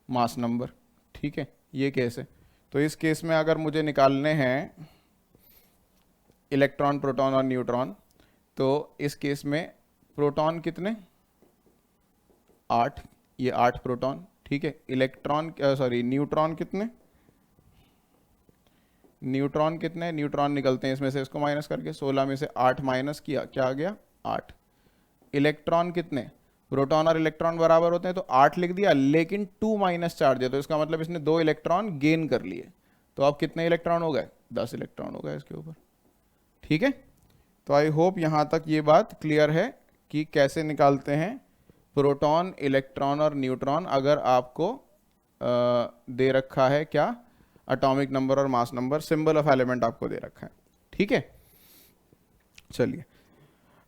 S1: मास नंबर। ठीक है, ये केस है। तो इस केस में अगर मुझे निकालने हैं इलेक्ट्रॉन, प्रोटॉन और न्यूट्रॉन, तो इस केस में प्रोटॉन कितने, 8, ये 8 प्रोटॉन। ठीक है, इलेक्ट्रॉन न्यूट्रॉन कितने, न्यूट्रॉन कितने, न्यूट्रॉन निकलते हैं इसमें से, इसको माइनस करके 16 में से 8 माइनस किया, क्या आ गया, 8। इलेक्ट्रॉन कितने, प्रोटॉन और इलेक्ट्रॉन बराबर होते हैं तो 8 लिख दिया, लेकिन 2- चार्ज है, तो इसका मतलब इसने 2 इलेक्ट्रॉन गेन कर लिए, तो अब कितने इलेक्ट्रॉन हो गए, 10 इलेक्ट्रॉन हो गए इसके ऊपर। ठीक है, तो आई होप यहां तक ये बात क्लियर है कि कैसे निकालते हैं प्रोटॉन, इलेक्ट्रॉन और न्यूट्रॉन, अगर आपको दे रखा है क्या, एटॉमिक नंबर और mass number, symbol of element आपको दे रखा है। ठीक है, चलिए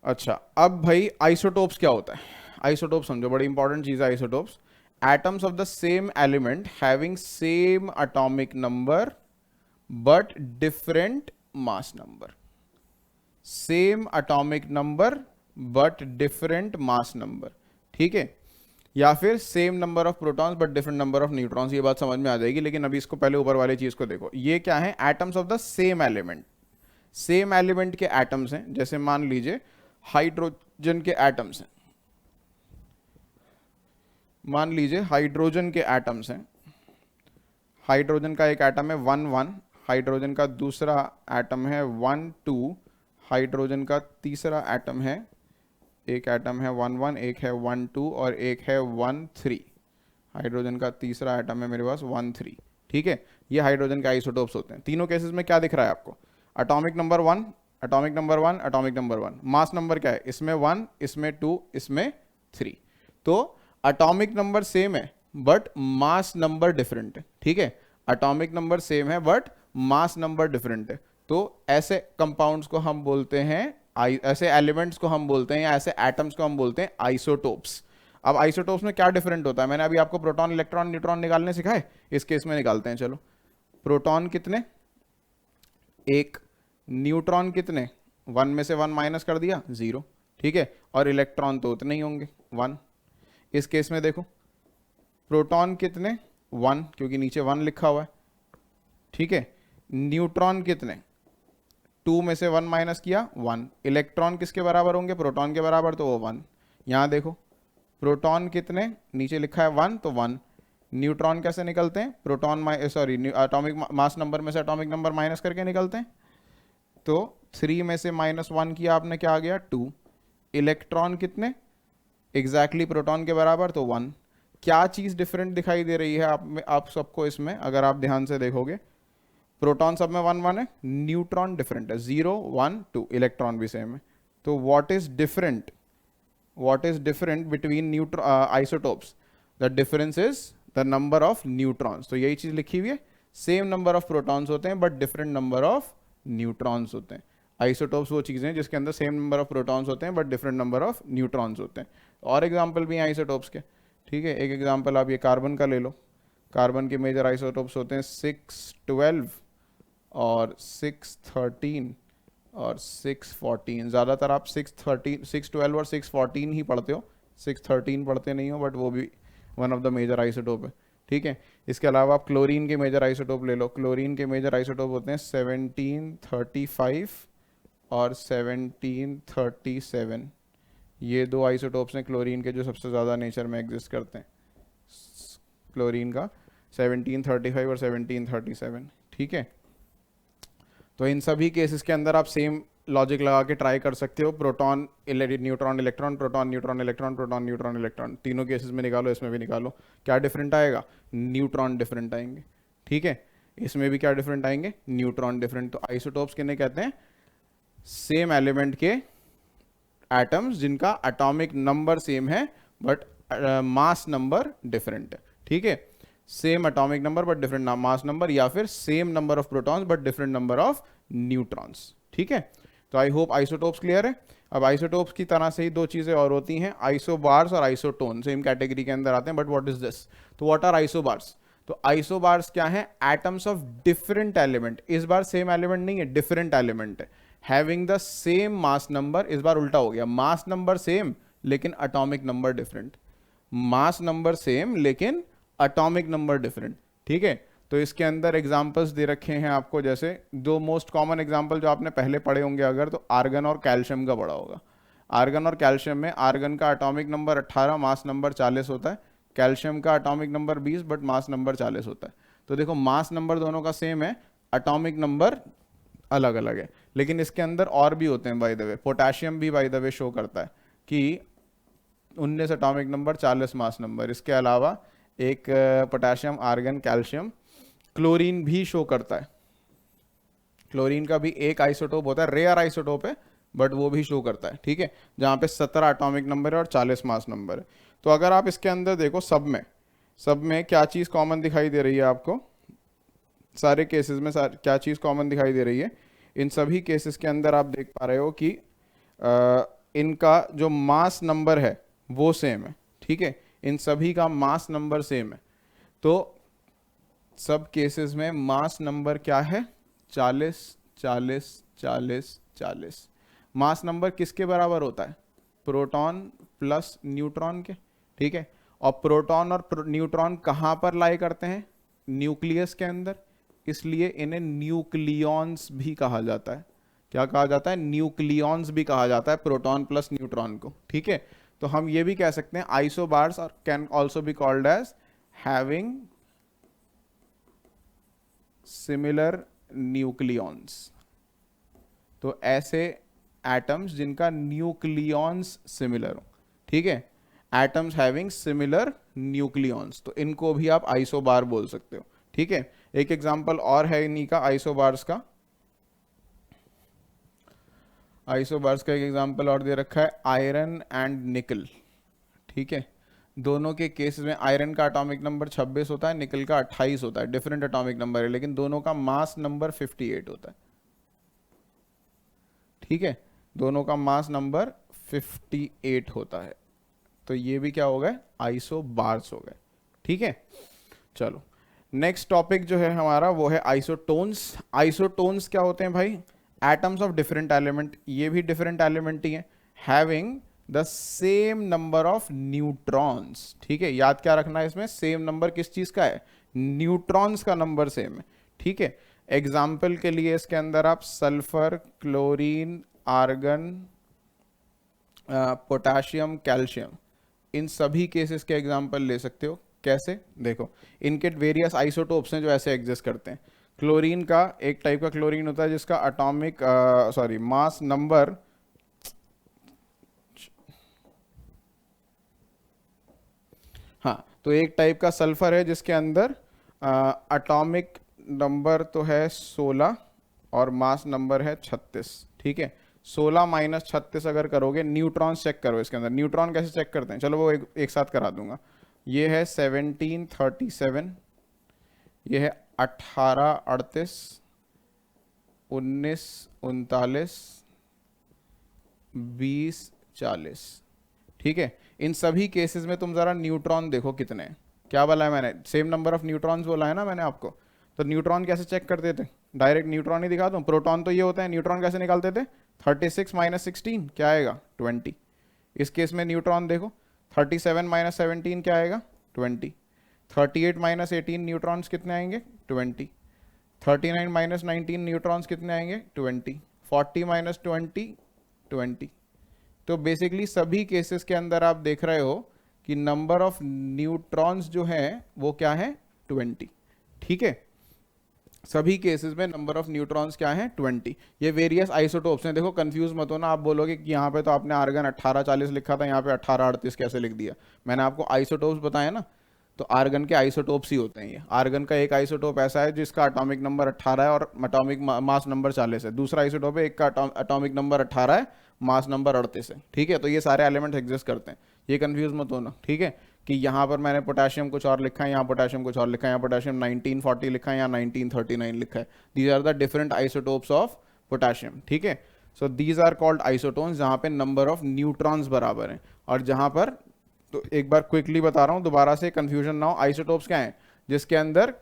S1: अच्छा, अब भाई आइसोटोप्स क्या होता है, आइसोटोप समझो, बड़ी इंपॉर्टेंट चीज है isotopes. Atoms of the same element having same atomic number but different mass number, same atomic number but different mass number. ठीक है, या फिर same number of protons but different number of neutrons, ये बात समझ में आ जाएगी, लेकिन अभी इसको पहले ऊपर वाली चीज को देखो, ये क्या है, atoms of the same element, same element के एटम्स हैं। जैसे मान लीजिए हाइड्रोजन के एटम्स हैं, मान लीजिए हाइड्रोजन के एटम्स हैं, हाइड्रोजन का एक एटम है 1-1, हाइड्रोजन का दूसरा एटम है 1-2, हाइड्रोजन का तीसरा एटम है, एक एटम है 1-1, एक है 1-2 और एक है 1-3, हाइड्रोजन का तीसरा एटम है मेरे पास 1-3। ठीक है, ये हाइड्रोजन के आइसोटोप्स होते हैं। तीनों केसेस में क्या दिख रहा है आपको, atomic number 1, atomic number 1, atomic number 1, mass number क्या है, इसमें 1, इसमें 2, इसमें 3। तो एटॉमिक नंबर सेम है बट मास नंबर डिफरेंट है। ठीक है, एटॉमिक नंबर सेम है बट मास नंबर डिफरेंट है, तो ऐसे कंपाउंड्स को हम बोलते हैं, ऐसे एलिमेंट्स को हम बोलते हैं, या ऐसे एटम्स को हम बोलते हैं आइसोटोप्स। अब आइसोटोप्स में क्या डिफरेंट होता है, मैंने अभी आपको प्रोटॉन, इलेक्ट्रॉन, न्यूट्रॉन निकालने सिखाए, इस केस में निकालते हैं। चलो, प्रोटॉन कितने, 1, न्यूट्रॉन कितने, 1 में से 1 माइनस कर दिया, 0। ठीक है, और इलेक्ट्रॉन तो उतने ही होंगे, 1। इस केस में देखो, प्रोटॉन कितने, 1, क्योंकि नीचे 1 लिखा हुआ है। ठीक है, न्यूट्रॉन कितने, 2 में से 1 माइनस किया 1, इलेक्ट्रॉन किसके बराबर होंगे, प्रोटॉन के बराबर, तो वो 1। यहाँ देखो प्रोटॉन कितने, नीचे लिखा है 1 तो 1। न्यूट्रॉन कैसे निकलते हैं, proton sorry atomic mass number में से एटॉमिक नंबर माइनस करके निकलते हैं। तो 3 में से -1 किया आपने, क्या आ गया 2। इलेक्ट्रॉन कितने, एग्जैक्टली प्रोटॉन के बराबर, तो 1। क्या चीज़ डिफरेंट दिखाई दे रही है आप सबको इसमें, अगर आप ध्यान से देखोगे, प्रोटॉन सब में 1 1 है, न्यूट्रॉन डिफरेंट है, 0 1 2, इलेक्ट्रॉन भी सेम है। तो what is different between isotopes, the difference is the number of neutrons. तो यही चीज लिखी हुई है, सेम नंबर ऑफ प्रोटॉन्स होते हैं but different number of neutrons होते हैं। आइसोटोप्स वो चीज़ें हैं जिसके अंदर सेम नंबर ऑफ प्रोटॉन्स होते हैं but different number of neutrons होते हैं। और एग्जाम्पल भी हैं आइसोटोप्स के, ठीक है। एक एग्जाम्पल आप ये कार्बन का ले लो, कार्बन के मेजर आइसोटोप्स होते हैं 6 12 और 6 13 और 6 14। ज़्यादातर आप 6 12 और 6 14 ही पढ़ते हो, 6 13 पढ़ते नहीं हो, बट वो भी one of the major isotope है, ठीक है। इसके अलावा आप क्लोरीन के मेजर आइसोटोप ले लो, क्लोरीन के मेजर आइसोटोप होते हैं 1735 और 1737। ये दो आइसोटोप्स हैं क्लोरीन के जो सबसे ज़्यादा नेचर में एग्जिस्ट करते हैं, क्लोरीन का 1735 और 1737, ठीक है। तो इन सभी केसेस के अंदर आप सेम लॉजिक लगा के ट्राई कर सकते हो, proton neutron electron, proton neutron electron, proton neutron electron, तीनों केसेस में निकालो, इसमें भी निकालो, क्या डिफरेंट आएगा, न्यूट्रॉन डिफरेंट आएंगे, ठीक है। इसमें भी क्या डिफरेंट आएंगे, न्यूट्रॉन डिफरेंट। तो आइसोटोप्स किन्हें कहते हैं, सेम एलिमेंट के एटम्स जिनका एटॉमिक नंबर सेम है बट मास नंबर डिफरेंट है, ठीक है। Same atomic number but different mass number, या फिर same number of protons but different number of neutrons, ठीक है। तो आई होप आइसोटोप्स क्लियर है। अब आइसोटोप्स की तरह से ही दो चीजें और होती हैं, आइसोबार्स और आइसोटोन, सेम कैटेगरी के अंदर आते हैं, बट व्हाट इज दिस, तो व्हाट आर आइसोबार्स। तो आइसोबार्स क्या है, एटम्स ऑफ डिफरेंट एलिमेंट, इस बार सेम एलिमेंट नहीं है, डिफरेंट एलिमेंट है, having the same mass number, इस बार उल्टा हो गया, मास नंबर सेम लेकिन atomic number different, mass number same लेकिन एटॉमिक नंबर डिफरेंट, ठीक है। तो इसके अंदर एग्जांपल्स दे रखे हैं आपको, जैसे दो मोस्ट कॉमन एग्जांपल जो आपने पहले पढ़े होंगे अगर, तो आर्गन और कैल्शियम का पढ़ा होगा। आर्गन और कैल्शियम में आर्गन का एटॉमिक नंबर 18, मास नंबर 40 होता है, कैल्शियम का atomic number 20 but mass number 40 होता है। तो देखो मास नंबर दोनों का सेम है, एटॉमिक नंबर अलग अलग है, लेकिन इसके अंदर और भी होते हैं बाय द वे, पोटेशियम भी बाय द वे शो करता है कि 19 एटॉमिक नंबर 40 मास नंबर। इसके अलावा एक पोटेशियम, आर्गन, कैल्शियम, क्लोरीन भी शो करता है, क्लोरीन का भी एक आइसोटोप होता है, रेयर आइसोटोप है बट वो भी शो करता है, ठीक है, जहाँ पे 17 एटॉमिक नंबर है और 40 मास नंबर है। तो अगर आप इसके अंदर देखो, सब में क्या चीज़ कॉमन दिखाई दे रही है आपको, सारे केसेस में क्या चीज़ कॉमन दिखाई दे रही है, इन सभी केसेस के अंदर आप देख पा रहे हो कि इनका जो मास नंबर है वो सेम है, ठीक है, इन सभी का मास नंबर सेम है। तो सब केसेस में मास नंबर क्या है, 40 40 40 40। मास नंबर किसके बराबर होता है, प्रोटॉन प्लस न्यूट्रॉन के, ठीक है। और प्रोटॉन और न्यूट्रॉन कहाँ पर लाई करते हैं, न्यूक्लियस के अंदर, इसलिए इन्हें न्यूक्लियॉन्स भी कहा जाता है। क्या कहा जाता है, न्यूक्लियॉन्स भी कहा जाता है प्रोटॉन प्लस न्यूट्रॉन को, ठीक है। तो हम ये भी कह सकते हैं आइसोबार्स और can also be called as having similar nucleons. तो ऐसे एटम्स जिनका न्यूक्लियॉन्स सिमिलर हो, ठीक है, एटम्स हैविंग सिमिलर न्यूक्लियॉन्स, तो इनको भी आप आइसोबार बोल सकते हो, ठीक है। एक एग्जांपल और है इन्हीं का आइसोबार्स का, आइसोबार्स का एक एग्जांपल और दे रखा है, आयरन एंड निकल, ठीक है। दोनों के केसेस में आयरन का एटॉमिक नंबर 26 होता है, निकल का 28 होता है, डिफरेंट एटॉमिक नंबर है, लेकिन दोनों का मास नंबर 58 होता है, ठीक है, दोनों का मास नंबर 58 होता है। तो ये भी क्या हो गए, आइसोबार्स हो गए, ठीक है। चलो नेक्स्ट टॉपिक जो है हमारा वो है आइसोटोन्स। आइसोटोन्स क्या होते हैं भाई, एटम्स ऑफ डिफरेंट एलिमेंट, ये भी डिफरेंट एलिमेंट ही है, having the same number of neutrons, ठीक है। याद क्या रखना है इसमें, सेम नंबर किस चीज का है, न्यूट्रॉन्स का नंबर सेम है, ठीक है। एग्जाम्पल के लिए इसके अंदर आप sulphur, chlorine, argon, potassium, calcium, इन सभी केसेस के एग्जाम्पल ले सकते हो। कैसे? देखो, इनके वेरियस आइसोटोप्स हैं जो ऐसे एग्जिस्ट करते हैं। क्लोरीन का एक टाइप का क्लोरीन होता है जिसका अटोमिक मास नंबर हाँ, तो एक टाइप का सल्फर है जिसके अंदर अटोमिक नंबर तो है 16 और मास नंबर है 36। ठीक है, 16 माइनस 36 अगर करोगे, न्यूट्रॉन चेक करो इसके अंदर। न्यूट्रॉन कैसे चेक करते हैं, चलो वो एक साथ करा दूंगा। ये है 1737, ये है 1838, 1939, 2040। ठीक है, इन सभी केसेस में तुम जरा न्यूट्रॉन देखो कितने हैं। क्या बोला है मैंने? सेम नंबर ऑफ न्यूट्रॉन्स बोला है ना मैंने आपको। तो न्यूट्रॉन कैसे चेक करते थे? डायरेक्ट न्यूट्रॉन ही दिखा दूं? प्रोटॉन तो ये होता है, न्यूट्रॉन कैसे निकालते थे? 36 माइनस 16 क्या आएगा? 20। इस केस में न्यूट्रॉन देखो, 37 माइनस 17 क्या आएगा? 20। 38 माइनस 18 न्यूट्रॉन्स कितने आएंगे? 20। 39 माइनस 19 न्यूट्रॉन्स कितने आएंगे? 20। 40 माइनस 20 20। तो बेसिकली सभी केसेस के अंदर आप देख रहे हो कि नंबर ऑफ न्यूट्रॉन्स जो है वो क्या है? 20। ठीक है, सभी केसेस में नंबर ऑफ न्यूट्रॉन्स क्या है? 20। ये वेरियस आइसोटोप्स हैं। देखो, कंफ्यूज मत होना, आप बोलोगे कि यहाँ पे तो आपने आर्गन 1840 लिखा था, यहाँ पे 1838 कैसे लिख दिया? मैंने आपको आइसोटोप्स बताया ना, तो आर्गन के आइसोटोप्स ही होते हैं ये। आर्गन का एक आइसोटोप ऐसा है जिसका एटॉमिक नंबर 18 है और एटॉमिक मास नंबर 40 है। दूसरा आइसोटोप है, एक का एटॉमिक नंबर 18 है, मास नंबर 38 है। ठीक है, तो ये सारे एलिमेंट्स एग्जिस्ट करते हैं, ये कंफ्यूज मत होना। ठीक है, कि यहाँ पर मैंने पोटेशियम कुछ और लिखा है, यहाँ पोटेशियम कुछ और लिखा है, यहाँ पोटेशियम 1940 लिखा है, यहाँ 1939 लिखा है। These are the different isotopes of potassium. ठीक है, so these are called isotones, जहाँ पे नंबर ऑफ न्यूट्रॉन्स बराबर हैं। और जहाँ पर, तो एक बार क्विकली बता रहा हूँ दोबारा से, कंफ्यूजन ना हो। आइसोटोप्स क्या है? जिसके अंदर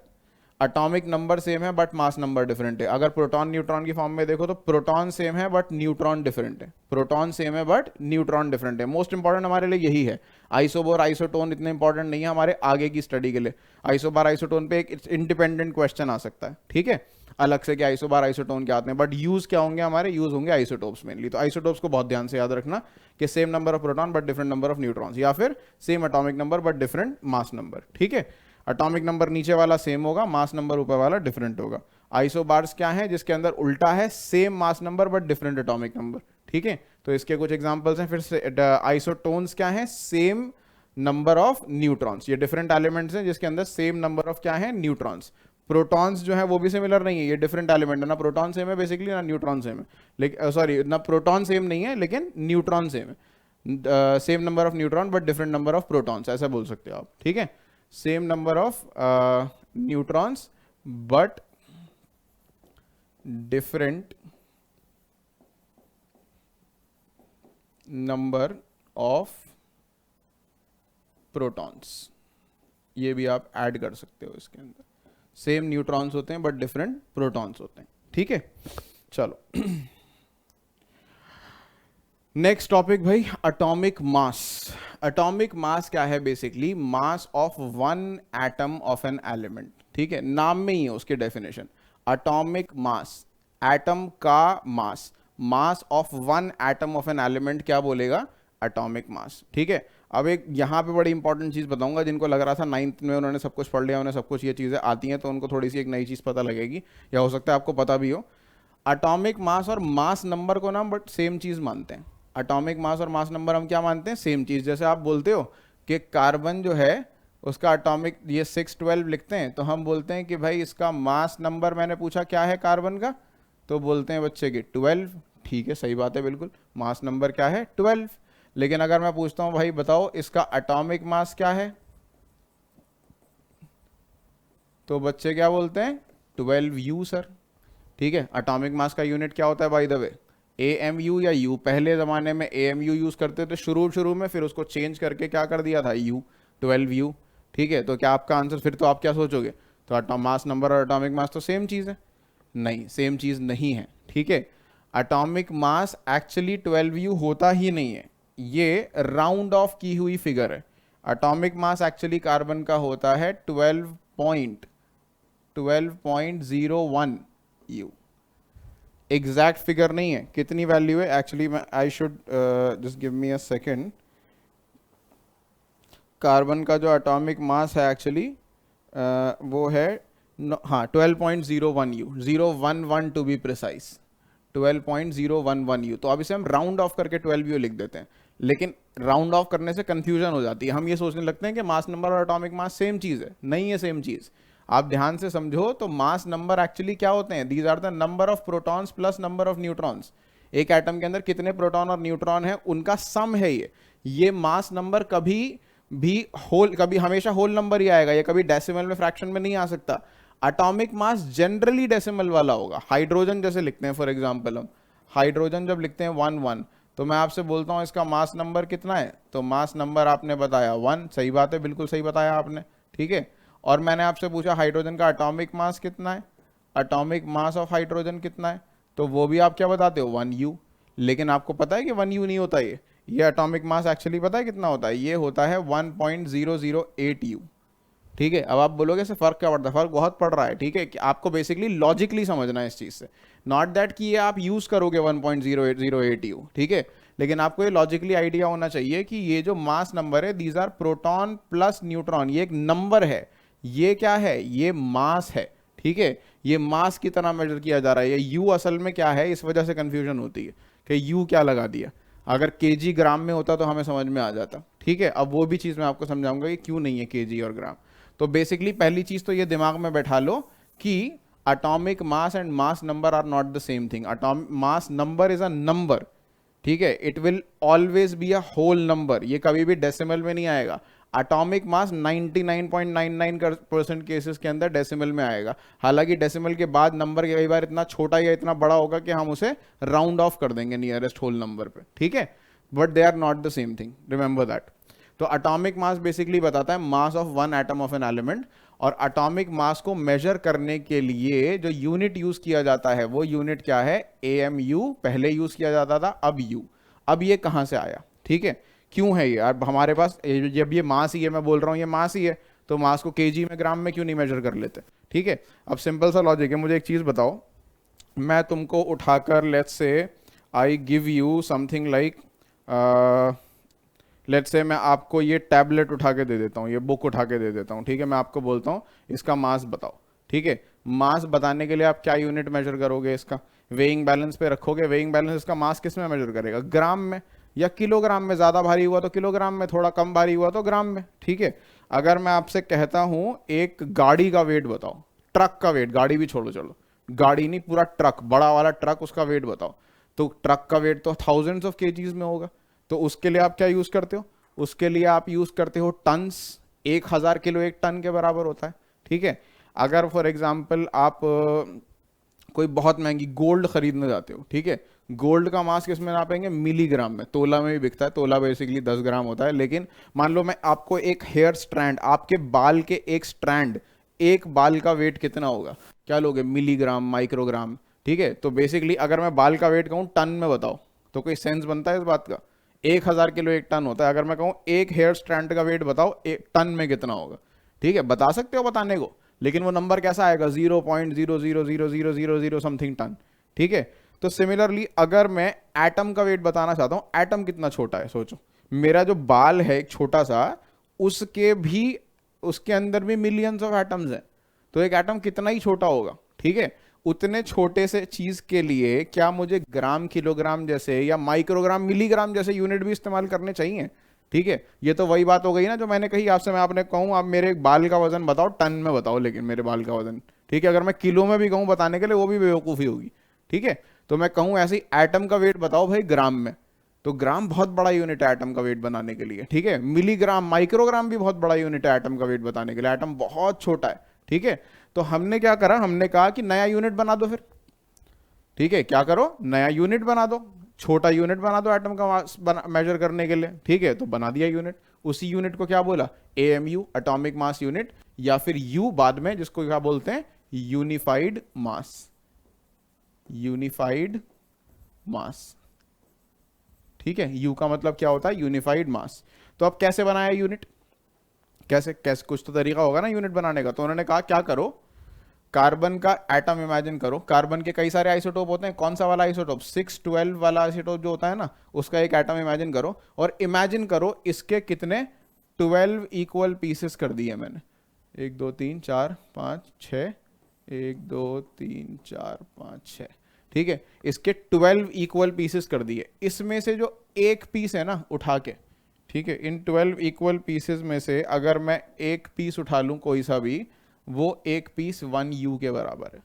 S1: एटॉमिक नंबर सेम है बट मास नंबर डिफरेंट है। अगर प्रोटॉन न्यूट्रॉन की फॉर्म में देखो तो प्रोटॉन सेम है बट न्यूट्रॉन डिफरेंट है। प्रोटॉन सेम है बट न्यूट्रॉन डिफरेंट है। मोस्ट इंपॉर्टेंट हमारे लिए यही है। आइसोबार आइसोटोन इतने इंपॉर्टेंट नहीं है हमारे आगे की स्टडी के लिए। आइसोबार आइसोटोन पे एक इंडिपेंडेंट क्वेश्चन आ सकता है, ठीक है, अलग से, कि आइसोबार आइसोटोन क्या आते हैं, बट यूज क्या होंगे हमारे? यूज होंगे आइसोटोप्स मेनली। तो आइसोटोप्स को बहुत ध्यान से याद रखना कि same number of proton but different number of neutrons, या फिर same atomic number but different mass number. ठीक है, एटॉमिक नंबर नीचे वाला सेम होगा, मास नंबर ऊपर वाला डिफरेंट होगा। आइसोबार्स क्या है? जिसके अंदर उल्टा है, same mass number but different atomic number. ठीक है, तो इसके कुछ एग्जांपल्स हैं। फिर से आइसोटोन्स क्या है? Same number of neutrons. ये डिफरेंट एलिमेंट्स हैं जिसके अंदर सेम नंबर ऑफ क्या है? न्यूट्रॉन्स। प्रोटॉन्स जो है वो भी सिमिलर नहीं है, ये डिफरेंट एलिमेंट है ना। प्रोटॉन सेम है बेसिकली, ना न्यूट्रॉन सेम है, लेकिन सॉरी, ना प्रोटॉन सेम नहीं है लेकिन न्यूट्रॉन सेम है। Same number of neutron but different number of protons, ऐसा बोल सकते हो आप। ठीक है, same number of neutrons but different number of protons, ये भी आप ऐड कर सकते हो इसके अंदर। सेम न्यूट्रॉन्स होते हैं बट डिफरेंट प्रोटॉन्स होते हैं। ठीक है, चलो नेक्स्ट टॉपिक भाई, एटॉमिक मास। एटॉमिक मास क्या है? Basically mass of one atom of an element. ठीक है, नाम में ही है उसकी डेफिनेशन, एटॉमिक मास, एटम का mass, mass of one atom of an element क्या बोलेगा? Atomic mass. ठीक है, अब एक यहाँ पे बड़ी इंपॉर्टेंट चीज़ बताऊंगा, जिनको लग रहा था 9th में उन्होंने सब कुछ पढ़ लिया, उन्हें सब कुछ ये चीज़ें आती हैं, तो उनको थोड़ी सी एक नई चीज़ पता लगेगी, या हो सकता है आपको पता भी हो। एटॉमिक मास और मास नंबर को ना बट सेम चीज़ मानते हैं। एटॉमिक मास और मास नंबर हम क्या मानते हैं? सेम चीज़। जैसे आप बोलते हो कि कार्बन जो है उसका एटॉमिक ये 612 लिखते हैं, तो हम बोलते हैं कि भाई इसका मास नंबर, मैंने पूछा क्या है कार्बन का, तो बोलते हैं बच्चे की 12। ठीक है, सही बात है, बिल्कुल, मास नंबर क्या है? 12। लेकिन अगर मैं पूछता हूं भाई बताओ इसका एटॉमिक मास क्या है, तो बच्चे क्या बोलते हैं? 12U sir. ठीक है, एटॉमिक मास का यूनिट क्या होता है बाय द वे? AMU या U। पहले ज़माने में AMU यूज़ करते थे शुरू में, फिर उसको चेंज करके क्या कर दिया था? U, 12U। ठीक है, तो क्या आपका आंसर, फिर तो आप क्या सोचोगे? तो मास नंबर और एटॉमिक मास तो सेम चीज़ है? नहीं, सेम चीज़ नहीं है। ठीक है, एटॉमिक मास एक्चुअली 12U होता ही नहीं है, ये राउंड ऑफ की हुई फिगर है। एटॉमिक मास एक्चुअली कार्बन का होता है 12.01, यू। एग्जैक्ट फिगर नहीं है कितनी वैल्यू है एक्चुअली, मैं I should just give me a second. Carbon का जो एटॉमिक मास है एक्चुअली वो है हाँ 12.01 U, 011 to be precise, 12.011 U. तो अब इसे हम राउंड ऑफ करके 12 यू लिख देते हैं, लेकिन राउंड ऑफ करने से कंफ्यूजन हो जाती है, हम ये सोचने लगते हैं कि मास नंबर और एटॉमिक मास सेम चीज़ है। नहीं है सेम चीज़। आप ध्यान से समझो तो मास नंबर एक्चुअली क्या होते हैं, these are the number of protons plus number of neutrons. एक एटम के अंदर कितने प्रोटॉन और न्यूट्रॉन है उनका सम है ये मास नंबर कभी भी होल, कभी हमेशा होल नंबर ही आएगा, ये कभी डेसिमल में फ्रैक्शन में नहीं आ सकता। एटॉमिक मास जनरली डेसिमल वाला होगा। हाइड्रोजन जैसे लिखते हैं फॉर एग्जांपल, हम हाइड्रोजन जब लिखते हैं 1 तो मैं आपसे बोलता हूं इसका मास नंबर कितना है, तो मास नंबर आपने बताया 1, सही बात है, बिल्कुल सही बताया आपने, ठीक है। और मैंने आपसे पूछा हाइड्रोजन का एटॉमिक मास कितना है, एटॉमिक मास ऑफ हाइड्रोजन कितना है, तो वो भी आप क्या बताते हो 1 यू। लेकिन आपको पता है कि 1 यू नहीं होता ये एटॉमिक मास एक्चुअली पता है कितना होता है, ये होता है 1.008 यू, ठीक है। अब आप बोलोगे से फर्क क्या पड़ता है, फर्क बहुत पड़ रहा है, ठीक है। कि आपको बेसिकली लॉजिकली समझना है इस चीज से, नॉट दैट कि ये आप यूज करोगे 1.08 यू, ठीक है। लेकिन आपको ये लॉजिकली आइडिया होना चाहिए कि ये जो मास नंबर है these are proton plus neutron, ये एक नंबर है, ये क्या है, ये मास है, ठीक है। ये मास की तरह मेजर किया जा रहा है। ये यू असल में क्या है, इस वजह से कंफ्यूजन होती है कि यू क्या लगा दिया। अगर केजी ग्राम में होता तो हमें समझ में आ जाता, ठीक है। अब वो भी चीज़ मैं आपको समझाऊंगा कि क्यों नहीं है केजी और ग्राम। तो बेसिकली पहली चीज़ तो ये दिमाग में बैठा लो कि atomic mass and mass number are not the same thing. Atomic mass number is a number, ठीक है, it will always be a whole number, ये कभी भी डेसिमल में नहीं आएगा। एटॉमिक मास 99.99% केसेस के अंदर डेसिमल में आएगा। हालांकि डेसिमल के बाद नंबर कई बार इतना छोटा या इतना बड़ा होगा कि हम उसे राउंड ऑफ कर देंगे नियरेस्ट होल नंबर पे, ठीक है, but they are not the same thing, remember that. तो एटॉमिक मास बेसिकली बताता है mass of one atom of an element, और एटॉमिक मास को मेजर करने के लिए जो यूनिट यूज किया जाता है वो यूनिट क्या है, AMU पहले यूज किया जाता था, अब यू। अब ये कहां से आया, ठीक है, क्यों है ये, अब हमारे पास जब ये मास ही है, मैं बोल रहा हूँ ये मास ही है, तो मास को केजी में ग्राम में क्यों नहीं मेजर कर लेते, ठीक है। अब सिंपल सा लॉजिक है, मुझे एक चीज बताओ, मैं तुमको उठाकर let's say I give you something like, let's say मैं आपको ये टैबलेट उठा के दे देता हूँ, ये बुक उठा के दे देता हूँ, ठीक है। मैं आपको बोलता हूँ इसका मास बताओ, ठीक है। मास बताने के लिए आप क्या यूनिट मेजर करोगे, इसका वेइंग बैलेंस पे रखोगे, वेइंग बैलेंस इसका मास किस में मेजर करेगा, ग्राम में या किलोग्राम में। ज़्यादा भारी हुआ तो किलोग्राम में, थोड़ा कम भारी हुआ तो ग्राम में, ठीक है। अगर मैं आपसे कहता हूँ एक गाड़ी का वेट बताओ, ट्रक का वेट, गाड़ी भी छोड़ो, चलो गाड़ी नहीं, पूरा ट्रक, बड़ा वाला ट्रक, उसका वेट बताओ, तो ट्रक का वेट तो थाउजेंड्स ऑफ केजीज में होगा। तो उसके लिए आप क्या यूज करते हो, उसके लिए आप यूज करते हो टन्स, 1000 किलो एक टन के बराबर होता है, ठीक है। अगर फॉर एग्जाम्पल आप कोई बहुत महंगी गोल्ड खरीदने जाते हो, ठीक है, गोल्ड का मास किस में नापेंगे, मिलीग्राम में, तोला में भी बिकता है, तोला बेसिकली 10 ग्राम होता है। लेकिन मान लो मैं आपको एक हेयर स्ट्रैंड, आपके बाल के एक स्ट्रैंड, एक बाल का वेट कितना होगा, क्या लोगे, मिलीग्राम, माइक्रोग्राम, ठीक है। तो बेसिकली अगर मैं बाल का वेट कहूँ टन में बताओ, तो कोई सेंस बनता है इस बात का, 1000 किलो एक टन होता है। अगर मैं कहूँ एक हेयर स्ट्रैंड का वेट बताओ एक टन में कितना होगा, ठीक है, बता सकते हो बताने को, लेकिन वो नंबर कैसा आएगा, 0.00000 समथिंग टन, ठीक है। तो सिमिलरली अगर मैं एटम का वेट बताना चाहता हूं, एटम कितना छोटा है, सोचो मेरा जो बाल है एक छोटा सा, उसके भी, उसके अंदर भी मिलियंस ऑफ एटम्स हैं, तो एक एटम कितना ही छोटा होगा, ठीक है। उतने छोटे से चीज के लिए क्या मुझे ग्राम, किलोग्राम जैसे या माइक्रोग्राम, मिलीग्राम जैसे यूनिट भी इस्तेमाल करने चाहिए, ठीक है। ये तो वही बात हो गई ना जो मैंने कही आपसे, मैं आपने कहूँ आप मेरे बाल का वजन बताओ टन में बताओ, लेकिन मेरे बाल का वजन, ठीक है, अगर मैं किलो में भी कहूँ बताने के लिए वो भी बेवकूफ़ी होगी, ठीक है। तो मैं कहूँ ऐसे ही एटम का वेट बताओ भाई ग्राम में, तो ग्राम बहुत बड़ा यूनिट है एटम का वेट बनाने के लिए, ठीक है। मिलीग्राम, माइक्रोग्राम भी बहुत बड़ा यूनिट है एटम का वेट बताने के लिए, एटम बहुत छोटा है, ठीक है। तो हमने क्या करा, हमने कहा कि नया यूनिट बना दो फिर, ठीक है, क्या करो, नया यूनिट बना दो, छोटा यूनिट बना दो एटम का मास मेजर करने के लिए, ठीक है। तो बना दिया यूनिट, उसी यूनिट को क्या बोला, AMU, एटॉमिक मास यूनिट, या फिर U बाद में, जिसको क्या बोलते हैं, यूनिफाइड मास, यूनिफाइड मास, ठीक है। U का मतलब क्या होता है, यूनिफाइड मास। तो अब कैसे बनाया यूनिट, कैसे कैसे, कुछ तो तरीका होगा ना यूनिट बनाने का। तो उन्होंने कहा क्या करो, कार्बन का एटम इमेजिन करो, कार्बन के कई सारे आइसोटोप होते हैं, कौन सा वाला आइसोटोप, 612 वाला आइसोटोप जो होता है ना, उसका एक एटम इमेजिन करो, और इमेजिन करो इसके कितने 12 इक्वल पीसेस कर दिए मैंने, 1 2 3 4 5 6, 1 2 3 4 5 6, ठीक है, इसके 12 इक्वल पीसेस कर दिए। इसमें से जो एक पीस है ना उठा के, ठीक है, इन 12 इक्वल पीसेस में से अगर मैं एक पीस उठा लूं कोई सा भी, वो एक पीस 1U के बराबर है,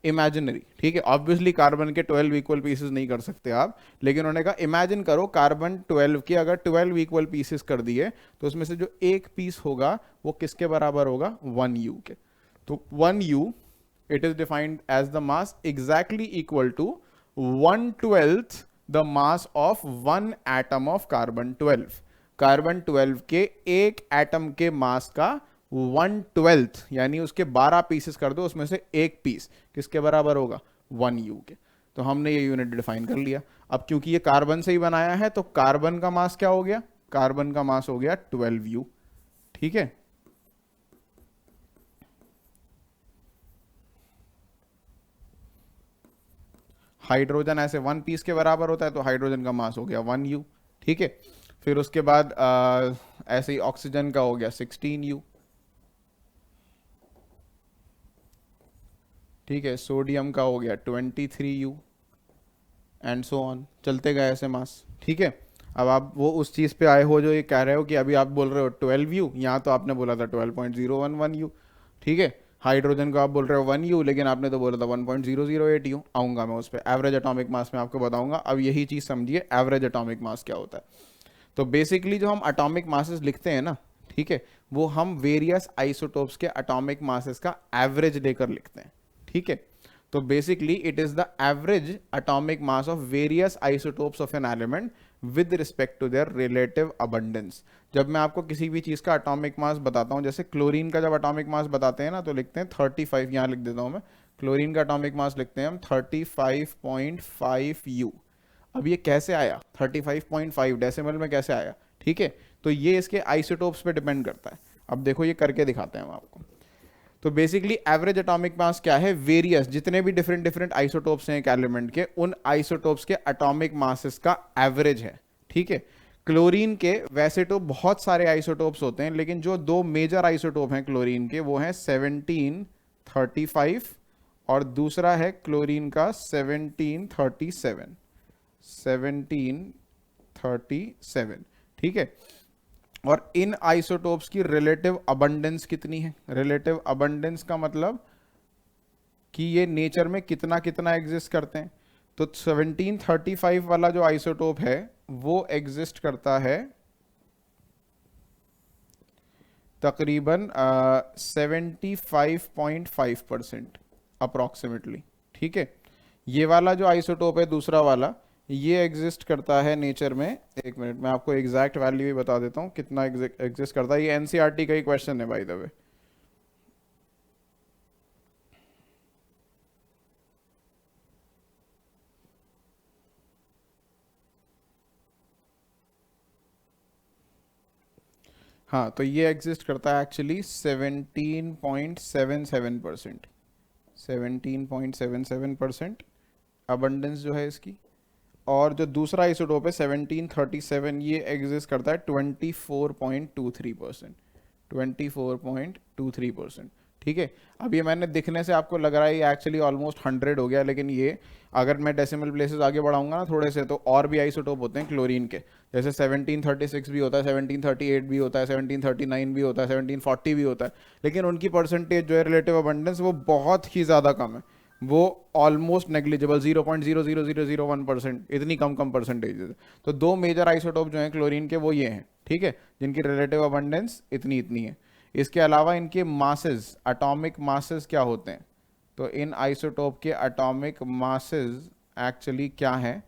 S1: इमेजिनरी, ठीक है। ऑब्वियसली कार्बन के 12 इक्वल पीसेस नहीं कर सकते आप, लेकिन उन्होंने कहा इमेजिन करो कार्बन 12 के अगर 12 इक्वल पीसेस कर दिए तो उसमें से जो एक पीस होगा वो किसके बराबर होगा, 1U के। तो 1U it is defined as the mass exactly equal to 1/12 the mass of one atom of carbon 12। Carbon 12 के एक एटम के मास का 1/12 यानी उसके 12 पीसेस कर दो, उसमें से एक पीस किसके बराबर होगा, 1U के। तो हमने ये यूनिट डिफाइन कर लिया। अब क्योंकि ये कार्बन से ही बनाया है तो कार्बन का मास क्या हो गया, कार्बन का मास हो गया 12U, ठीक है। हाइड्रोजन ऐसे 1 पीस के बराबर होता है तो हाइड्रोजन का मास हो गया 1U, ठीक है। फिर उसके बाद ऐसे ही ऑक्सीजन का हो गया 16U, ठीक है। सोडियम का हो गया 23U एंड सो ऑन, चलते गए ऐसे मास, ठीक है। अब आप वो उस चीज़ पे आए हो जो ये कह रहे हो कि अभी आप बोल रहे हो 12U, यहाँ तो आपने बोला था 12.011U, ठीक है। हाइड्रोजन को आप बोल रहे हो 1U, लेकिन आपने तो बोला था 1.008U। आऊँगा मैं उस पर, एवरेज एटॉमिक मास में आपको बताऊँगा। अब यही चीज़ समझिए, एवरेज एटॉमिक मास क्या होता है। तो बेसिकली जो हम एटॉमिक मासेस लिखते हैं ना, ठीक है, वो हम वेरियस आइसोटोप्स के एटॉमिक मासेस का एवरेज लेकर लिखते हैं, ठीक है। तो basically it is the average atomic mass of various isotopes of an element with respect to their relative abundance. जब मैं आपको किसी भी चीज़ का एटॉमिक मास बताता हूँ, जैसे क्लोरीन का जब एटॉमिक मास बताते हैं ना तो लिखते हैं 35, यहाँ लिख देता हूँ मैं, क्लोरीन का एटॉमिक मास लिखते हैं हम 35.5U। अब ये कैसे आया 35.5 डेसिमल में कैसे आया, ठीक है। तो ये इसके आइसोटोप्स पे डिपेंड करता है। अब देखो ये करके दिखाते हैं हम आपको। तो बेसिकली एवरेज एटॉमिक मास क्या है, वेरियस जितने भी डिफरेंट डिफरेंट आइसोटोप्स हैं एक एलिमेंट के, उन आइसोटोप्स के एटॉमिक मासेस का एवरेज है, ठीक है। क्लोरीन के वैसे तो बहुत सारे आइसोटोप्स होते हैं, लेकिन जो दो मेजर आइसोटोप हैं क्लोरीन के वो हैं 1735 और दूसरा है क्लोरीन का 1737, ठीक है। और इन आइसोटोप्स की रिलेटिव अबंडेंस कितनी है, रिलेटिव अबंडेंस का मतलब कि ये नेचर में कितना कितना एग्जिस्ट करते हैं। तो 1735 वाला जो आइसोटोप है वो एग्जिस्ट करता है तकरीबन 75.5% अप्रोक्सीमेटली, ठीक है। ये वाला जो आइसोटोप है दूसरा वाला, ये एग्जिस्ट करता है नेचर में, एक मिनट मैं आपको एग्जैक्ट वैल्यू भी बता देता हूँ कितना एग्जिस्ट करता है। ये एनसीईआरटी का ही क्वेश्चन है बाय द वे। हाँ, तो ये एग्जिस्ट करता है एक्चुअली 17.77%, 17.77% अबंडेंस जो है इसकी। और जो दूसरा आइसोटोप है 1737, ये एग्जिस्ट करता है 24.23%, 24.23%, ठीक है। अब ये मैंने दिखने से आपको लग रहा है ये एक्चुअली ऑलमोस्ट 100 हो गया, लेकिन ये अगर मैं डेसिमल प्लेसेस आगे बढ़ाऊंगा ना थोड़े से, तो और भी आइसोटोप होते हैं क्लोरीन के, जैसे 1736 भी होता है, 1738 भी होता है, 1739 भी होता है, 1740 भी होता है, लेकिन उनकी परसेंटेज जो है रिलेटिव अबंडेंस वो बहुत ही ज़्यादा कम है, वो ऑलमोस्ट नेग्लिजिबल 0.00001%, इतनी कम परसेंटेज है। तो दो मेजर आइसोटोप जो हैं क्लोरीन के वो ये हैं, ठीक है, जिनकी रिलेटिव अबंडेंस इतनी इतनी है। इसके अलावा इनके मासेस, एटॉमिक मासेस क्या होते हैं, तो इन आइसोटोप के एटॉमिक मासेस एक्चुअली क्या है,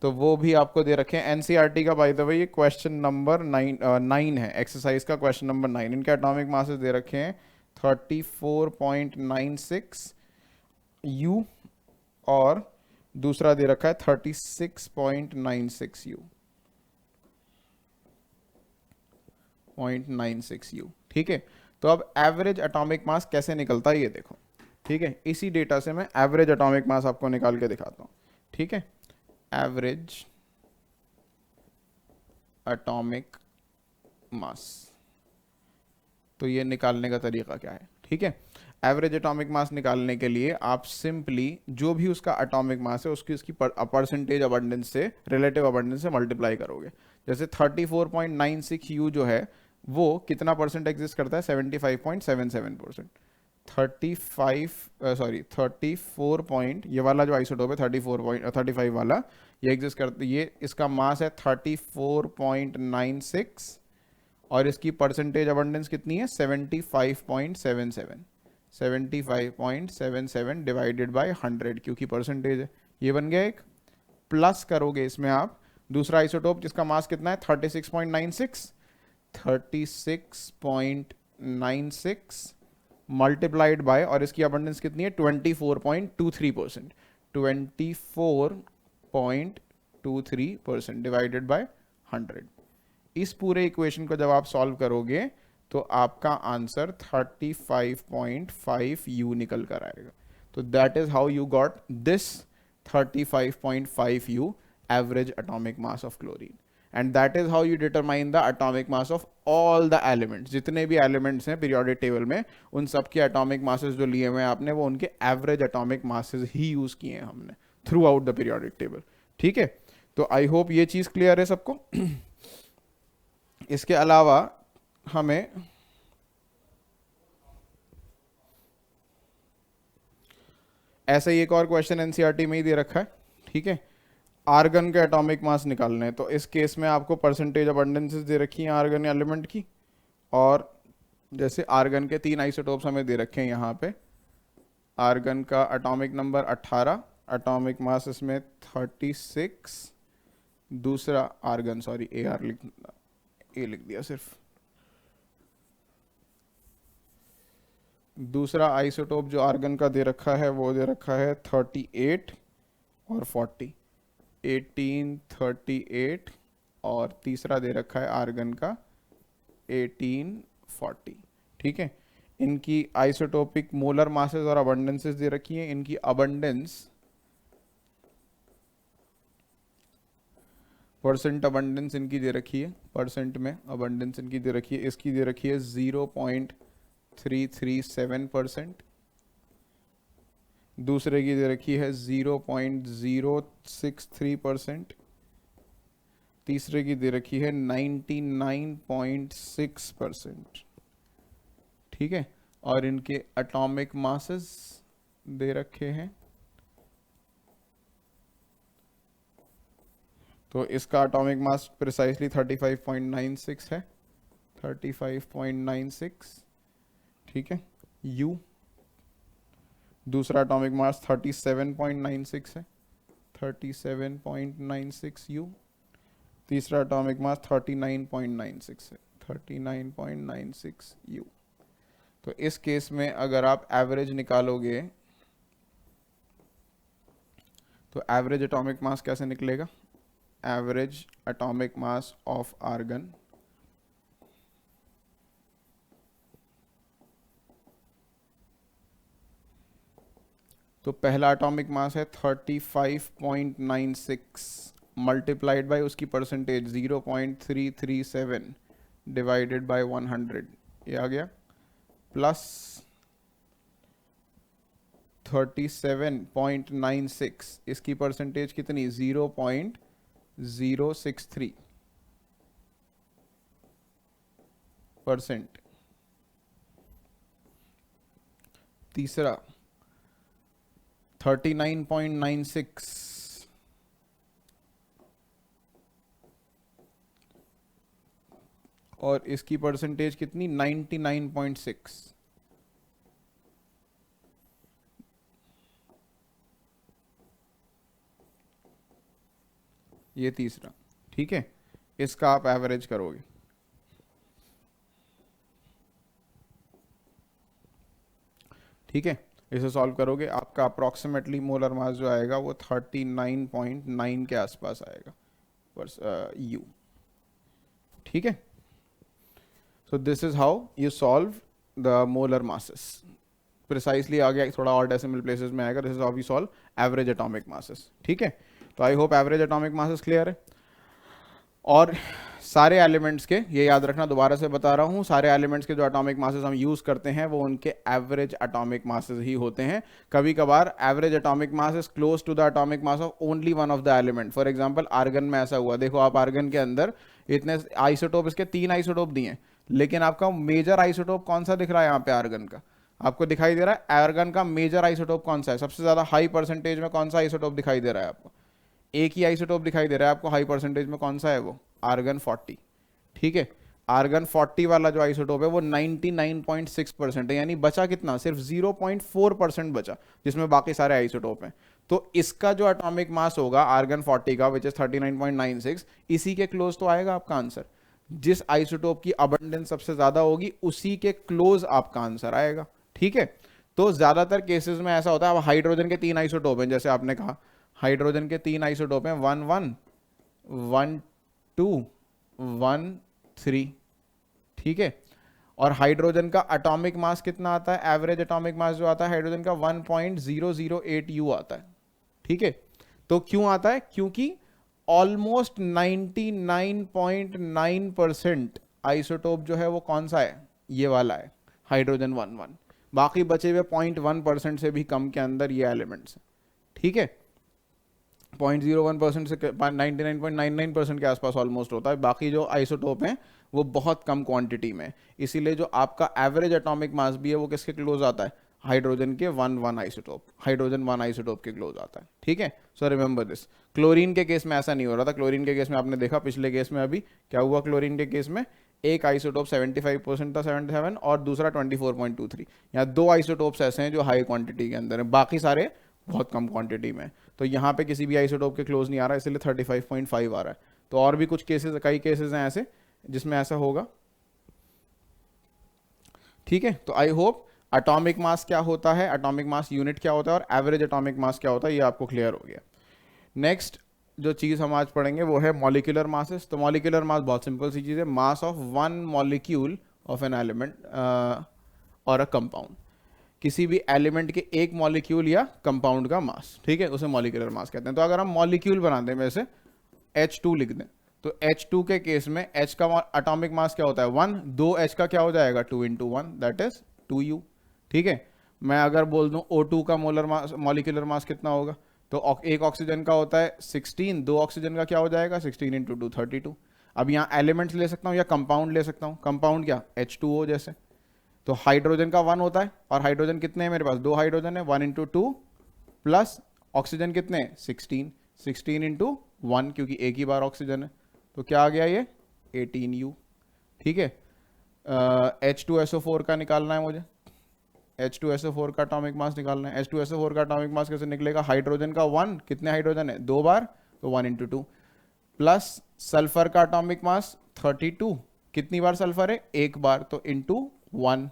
S1: तो वो भी आपको दे रखे हैं एनसीईआरटी का बाय द वे। ये क्वेश्चन नंबर 9 है, एक्सरसाइज का क्वेश्चन नंबर 9। इनके एटॉमिक मासेस दे रखे हैं 34.96U और दूसरा दे रखा है 36.96U, 0.96U, ठीक है। तो अब एवरेज एटॉमिक मास कैसे निकलता है ये देखो। ठीक है, इसी डेटा से मैं एवरेज एटॉमिक मास आपको निकाल के दिखाता हूँ। ठीक है, एवरेज एटॉमिक मास, तो ये निकालने का तरीका क्या है। ठीक है, एवरेज एटॉमिक मास निकालने के लिए आप सिंपली जो भी उसका एटॉमिक मास है उसकी उसकी परसेंटेज अबंडेंस से, रिलेटिव अबंडेंस से मल्टीप्लाई करोगे। जैसे 34.96 यू जो है वो कितना परसेंट एग्जिस्ट करता है, 75.77%। 34 पॉइंट, ये वाला जो आइसोटोप है 34.35 वाला, ये एग्जिस्ट करता, ये इसका मास है 34.96 और इसकी परसेंटेज अबंडेंस कितनी है, 75.77। 75.77 डिवाइडेड बाय 100, क्योंकि परसेंटेज है। ये बन गया एक, प्लस करोगे इसमें आप दूसरा आइसोटोप जिसका मास कितना है 36.96, 36.96 मल्टीप्लाइड बाय, और इसकी अबंडेंस कितनी है 24.23%, 24.23% डिवाइडेड बाय 100। इस पूरे इक्वेशन को जब आप सॉल्व करोगे तो आपका आंसर 35.5 यू निकल कर आएगा। तो that is how you got this 35.5 you average atomic mass of chlorine, and that is how you determine the atomic mass of all the elements. जितने भी एलिमेंट्स हैं पीरियोडिक टेबल में, उन सब के एटॉमिक मासेस जो लिए हुए हैं आपने, वो उनके एवरेज एटॉमिक मासेस ही यूज किए हैं हमने through out the periodic table. ठीक है, तो आई होप ये चीज क्लियर है सबको। इसके अलावा हमें ऐसा ही एक और क्वेश्चन एनसीईआरटी में ही दे रखा है। ठीक है, आर्गन के एटॉमिक मास निकालने हैं, तो इस केस में आपको परसेंटेज अबंडेंसेस दे रखी हैं आर्गन एलिमेंट की, और जैसे आर्गन के 3 आइसोटोप्स हमें दे रखे हैं यहाँ पे। आर्गन का एटॉमिक नंबर 18, एटॉमिक मास इसमें 36, दूसरा आर्गन, सॉरी ए लिख दिया सिर्फ, दूसरा आइसोटोप जो आर्गन का दे रखा है वो दे रखा है 38 और 40, 18, 38, और तीसरा दे रखा है आर्गन का 18, 40। ठीक है, इनकी आइसोटोपिक मोलर मासेस और अबंडेंसेस दे रखी हैं। इनकी अबंडेंस, परसेंट अबंडेंस इनकी दे रखी है, परसेंट में अबंडेंस इनकी दे रखी है, इसकी दे रखी है 0.337%, दूसरे की दे रखी है 0.063%, तीसरे की दे रखी है 99.6%। ठीक है, और इनके एटॉमिक मासेस दे रखे हैं, तो इसका एटॉमिक मास प्रिसाइसली 35.96 है, 35.96। ठीक है, यू, दूसरा एटॉमिक मास 37.96 है, 37.96 यू, तीसरा एटॉमिक मास 39.96 है, 39.96 यू। तो इस केस में अगर आप एवरेज निकालोगे तो एवरेज एटॉमिक मास कैसे निकलेगा, average atomic mass of argon तो पहला एटॉमिक मास है 35.96 मल्टीप्लाइड बाय उसकी परसेंटेज 0.337 डिवाइडेड बाय 100, ये आ गया, प्लस 37.96, इसकी परसेंटेज कितनी, 0.063%। तीसरा 39.96, और इसकी परसेंटेज कितनी, 99.6। ये तीसरा। ठीक है, इसका आप एवरेज करोगे, ठीक है, इसे सॉल्व करोगे आपका अप्रॉक्सीमेटली मोलर मास जो आएगा वो 39.9 के आसपास आएगा यू। ठीक है, so this is how you solve the molar masses. Precisely आ गया, थोड़ा और डेसिमल प्लेसेस में आएगा. This is how we solve average atomic masses. ठीक है, तो I hope average atomic masses clear है. और सारे एलिमेंट्स के, ये याद रखना, दोबारा से बता रहा हूँ, सारे एलिमेंट्स के जो एटॉमिक मासेस हम यूज़ करते हैं वो उनके एवरेज एटॉमिक मासेस ही होते हैं. कभी कभार average atomic mass is close to the atomic mass of only one of the element. For example argon में ऐसा हुआ, देखो आप आर्गन के अंदर इतने आइसोटोप, इसके 3 आइसोटोप दिए हैं, लेकिन आपका मेजर आइसोटोप कौन सा दिख रहा है यहाँ पे आर्गन का, आपको दिखाई दे रहा है आर्गन का मेजर आइसोटोप कौन सा है, सबसे ज़्यादा हाई परसेंटेज में कौन सा आइसोटोप दिखाई दे रहा है आपको, एक ही आइसोटोप दिखाई दे रहा है आपको हाई परसेंटेज में, कौन सा है वो, आर्गन 40. ठीक है, आर्गन 40 वाला जो आइसोटोप है वो 99.6% है, यानी बचा कितना, सिर्फ 0.4% बचा, जिसमें बाकी सारे आइसोटोप हैं. तो इसका जो एटॉमिक मास होगा आर्गन 40 का, विच इज 39.96, इसी के क्लोज तो आएगा आपका आंसर. जिस आइसोटोप की अबंडेंस सबसे ज्यादा होगी उसी के क्लोज आपका आंसर आएगा. ठीक है, तो ज्यादातर केसेस में ऐसा होता है. अब हाइड्रोजन के 3 आइसोटोप हैं, जैसे आपने कहा हाइड्रोजन के 3 आइसोटोप हैं, 1 1 1 2 1 3. ठीक है, और हाइड्रोजन का एटॉमिक मास कितना आता है, एवरेज एटॉमिक मास जो आता है हाइड्रोजन का 1.008 U आता है. ठीक है, तो क्यों आता है, क्योंकि ऑलमोस्ट 99.9% आइसोटोप जो है वो कौन सा है, ये वाला है, हाइड्रोजन 1 1. बाकी बचे हुए 0.1% से भी कम के अंदर ये एलिमेंट्स हैं. ठीक है, 0.01% से 99.99% के आसपास ऑलमोस्ट होता है. बाकी जो आइसोटोप हैं वो बहुत कम क्वांटिटी में, इसीलिए जो आपका एवरेज एटॉमिक मास भी है वो किसके क्लोज आता है, हाइड्रोजन के 1 1 आइसोटोप, हाइड्रोजन 1 आइसोटोप के क्लोज आता है. ठीक है, सो रिमेंबर दिस. क्लोरीन के केस में ऐसा नहीं हो रहा था. क्लोरीन के केस में आपने देखा पिछले केस में अभी क्या हुआ, क्लोरीन के केस में एक आइसोटोप 75% था, 77, और दूसरा 24.23. यहाँ 2 आइसोटोप्स ऐसे हैं जो हाई क्वांटिटी के अंदर है, बाकी सारे बहुत कम क्वांटिटी में. तो यहाँ पे किसी भी आइसोटोप के क्लोज नहीं आ रहा, इसलिए 35.5 आ रहा है. तो और भी कुछ केसेस, कई केसेस हैं ऐसे जिसमें ऐसा होगा. ठीक है, तो आई होप एटॉमिक मास क्या होता है, एटॉमिक मास यूनिट क्या होता है, और एवरेज एटॉमिक मास क्या होता है, ये आपको क्लियर हो गया. नेक्स्ट जो चीज़ हम आज पढ़ेंगे वो है मॉलिक्यूलर मासेस. तो मॉलिक्यूलर मास बहुत सिंपल सी चीज़ है, mass of one molecule of an element और अ कंपाउंड. किसी भी एलिमेंट के एक मॉलिक्यूल या कंपाउंड का मास. ठीक है, उसे मॉलिक्यूलर मास कहते हैं. तो अगर हम मॉलिक्यूल बना दें, वैसे H2 लिख दें, तो H2 के केस में H का एटॉमिक मास क्या होता है, 1. 2H का क्या हो जाएगा, 2 × 1, दैट इज 2U. ठीक है, मैं अगर बोल दूं O2 का मोलर मास, मॉलिक्यूलर मास कितना होगा, तो एक ऑक्सीजन का होता है 16, 2 ऑक्सीजन का क्या हो जाएगा, 16 × 2 32. अब यहाँ एलिमेंट्स ले सकता हूँ या कंपाउंड ले सकता हूँ, कंपाउंड क्या, H2O जैसे. तो हाइड्रोजन का 1 होता है, और हाइड्रोजन कितने हैं मेरे पास, 2 हाइड्रोजन है, 1 × 2 प्लस ऑक्सीजन कितने हैं, 16, 16 × 1, क्योंकि एक ही बार ऑक्सीजन है, तो क्या आ गया ये 18U. ठीक है, H2SO4 का निकालना है मुझे, H2SO4 का एटॉमिक मास निकालना है. H2SO4 का एटॉमिक मास कैसे निकलेगा, हाइड्रोजन का 1, कितने हाइड्रोजन है, 2 बार, तो 1 × 2, प्लस सल्फर का एटॉमिक मास 32, कितनी बार सल्फर है, 1 बार, तो × 1,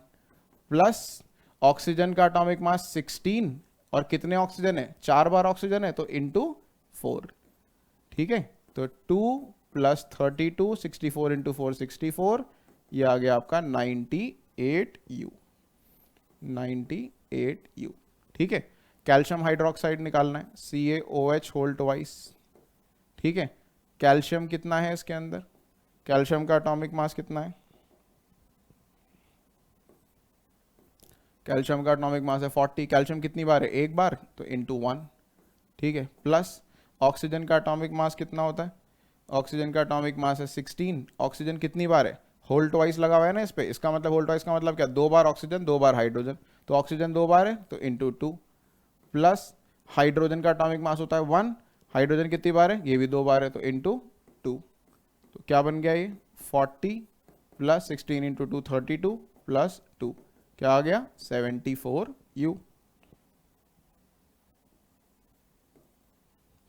S1: प्लस ऑक्सीजन का एटॉमिक मास 16, और कितने ऑक्सीजन है, 4 बार ऑक्सीजन है, तो × 4. ठीक है, तो 2 + 32, 64 × 4 64, ये आ गया आपका 98U. 98U. ठीक है, कैल्शियम हाइड्रोक्साइड निकालना है, CaOH होल ट्वाइस. ठीक है, कैल्शियम कितना है इसके अंदर, कैल्शियम का एटॉमिक मास कितना है, कैल्शियम का एटॉमिक मास है 40. कैल्शियम कितनी बार है, 1 बार, तो × 1. ठीक है, प्लस ऑक्सीजन का एटॉमिक मास कितना होता है, ऑक्सीजन का एटॉमिक मास है 16. ऑक्सीजन कितनी बार है, होल ट्वाइस लगा हुआ है ना इस पे, इसका मतलब होल ट्वाइस का मतलब क्या, 2 बार ऑक्सीजन 2 बार हाइड्रोजन, तो ऑक्सीजन 2 बार है, तो × 2, प्लस हाइड्रोजन का एटॉमिक मास होता है 1, हाइड्रोजन कितनी बार है, ये भी 2 बार है, तो × 2. तो क्या बन गया ये 40 + 16 × 2 32 + 2, क्या आ गया 74U.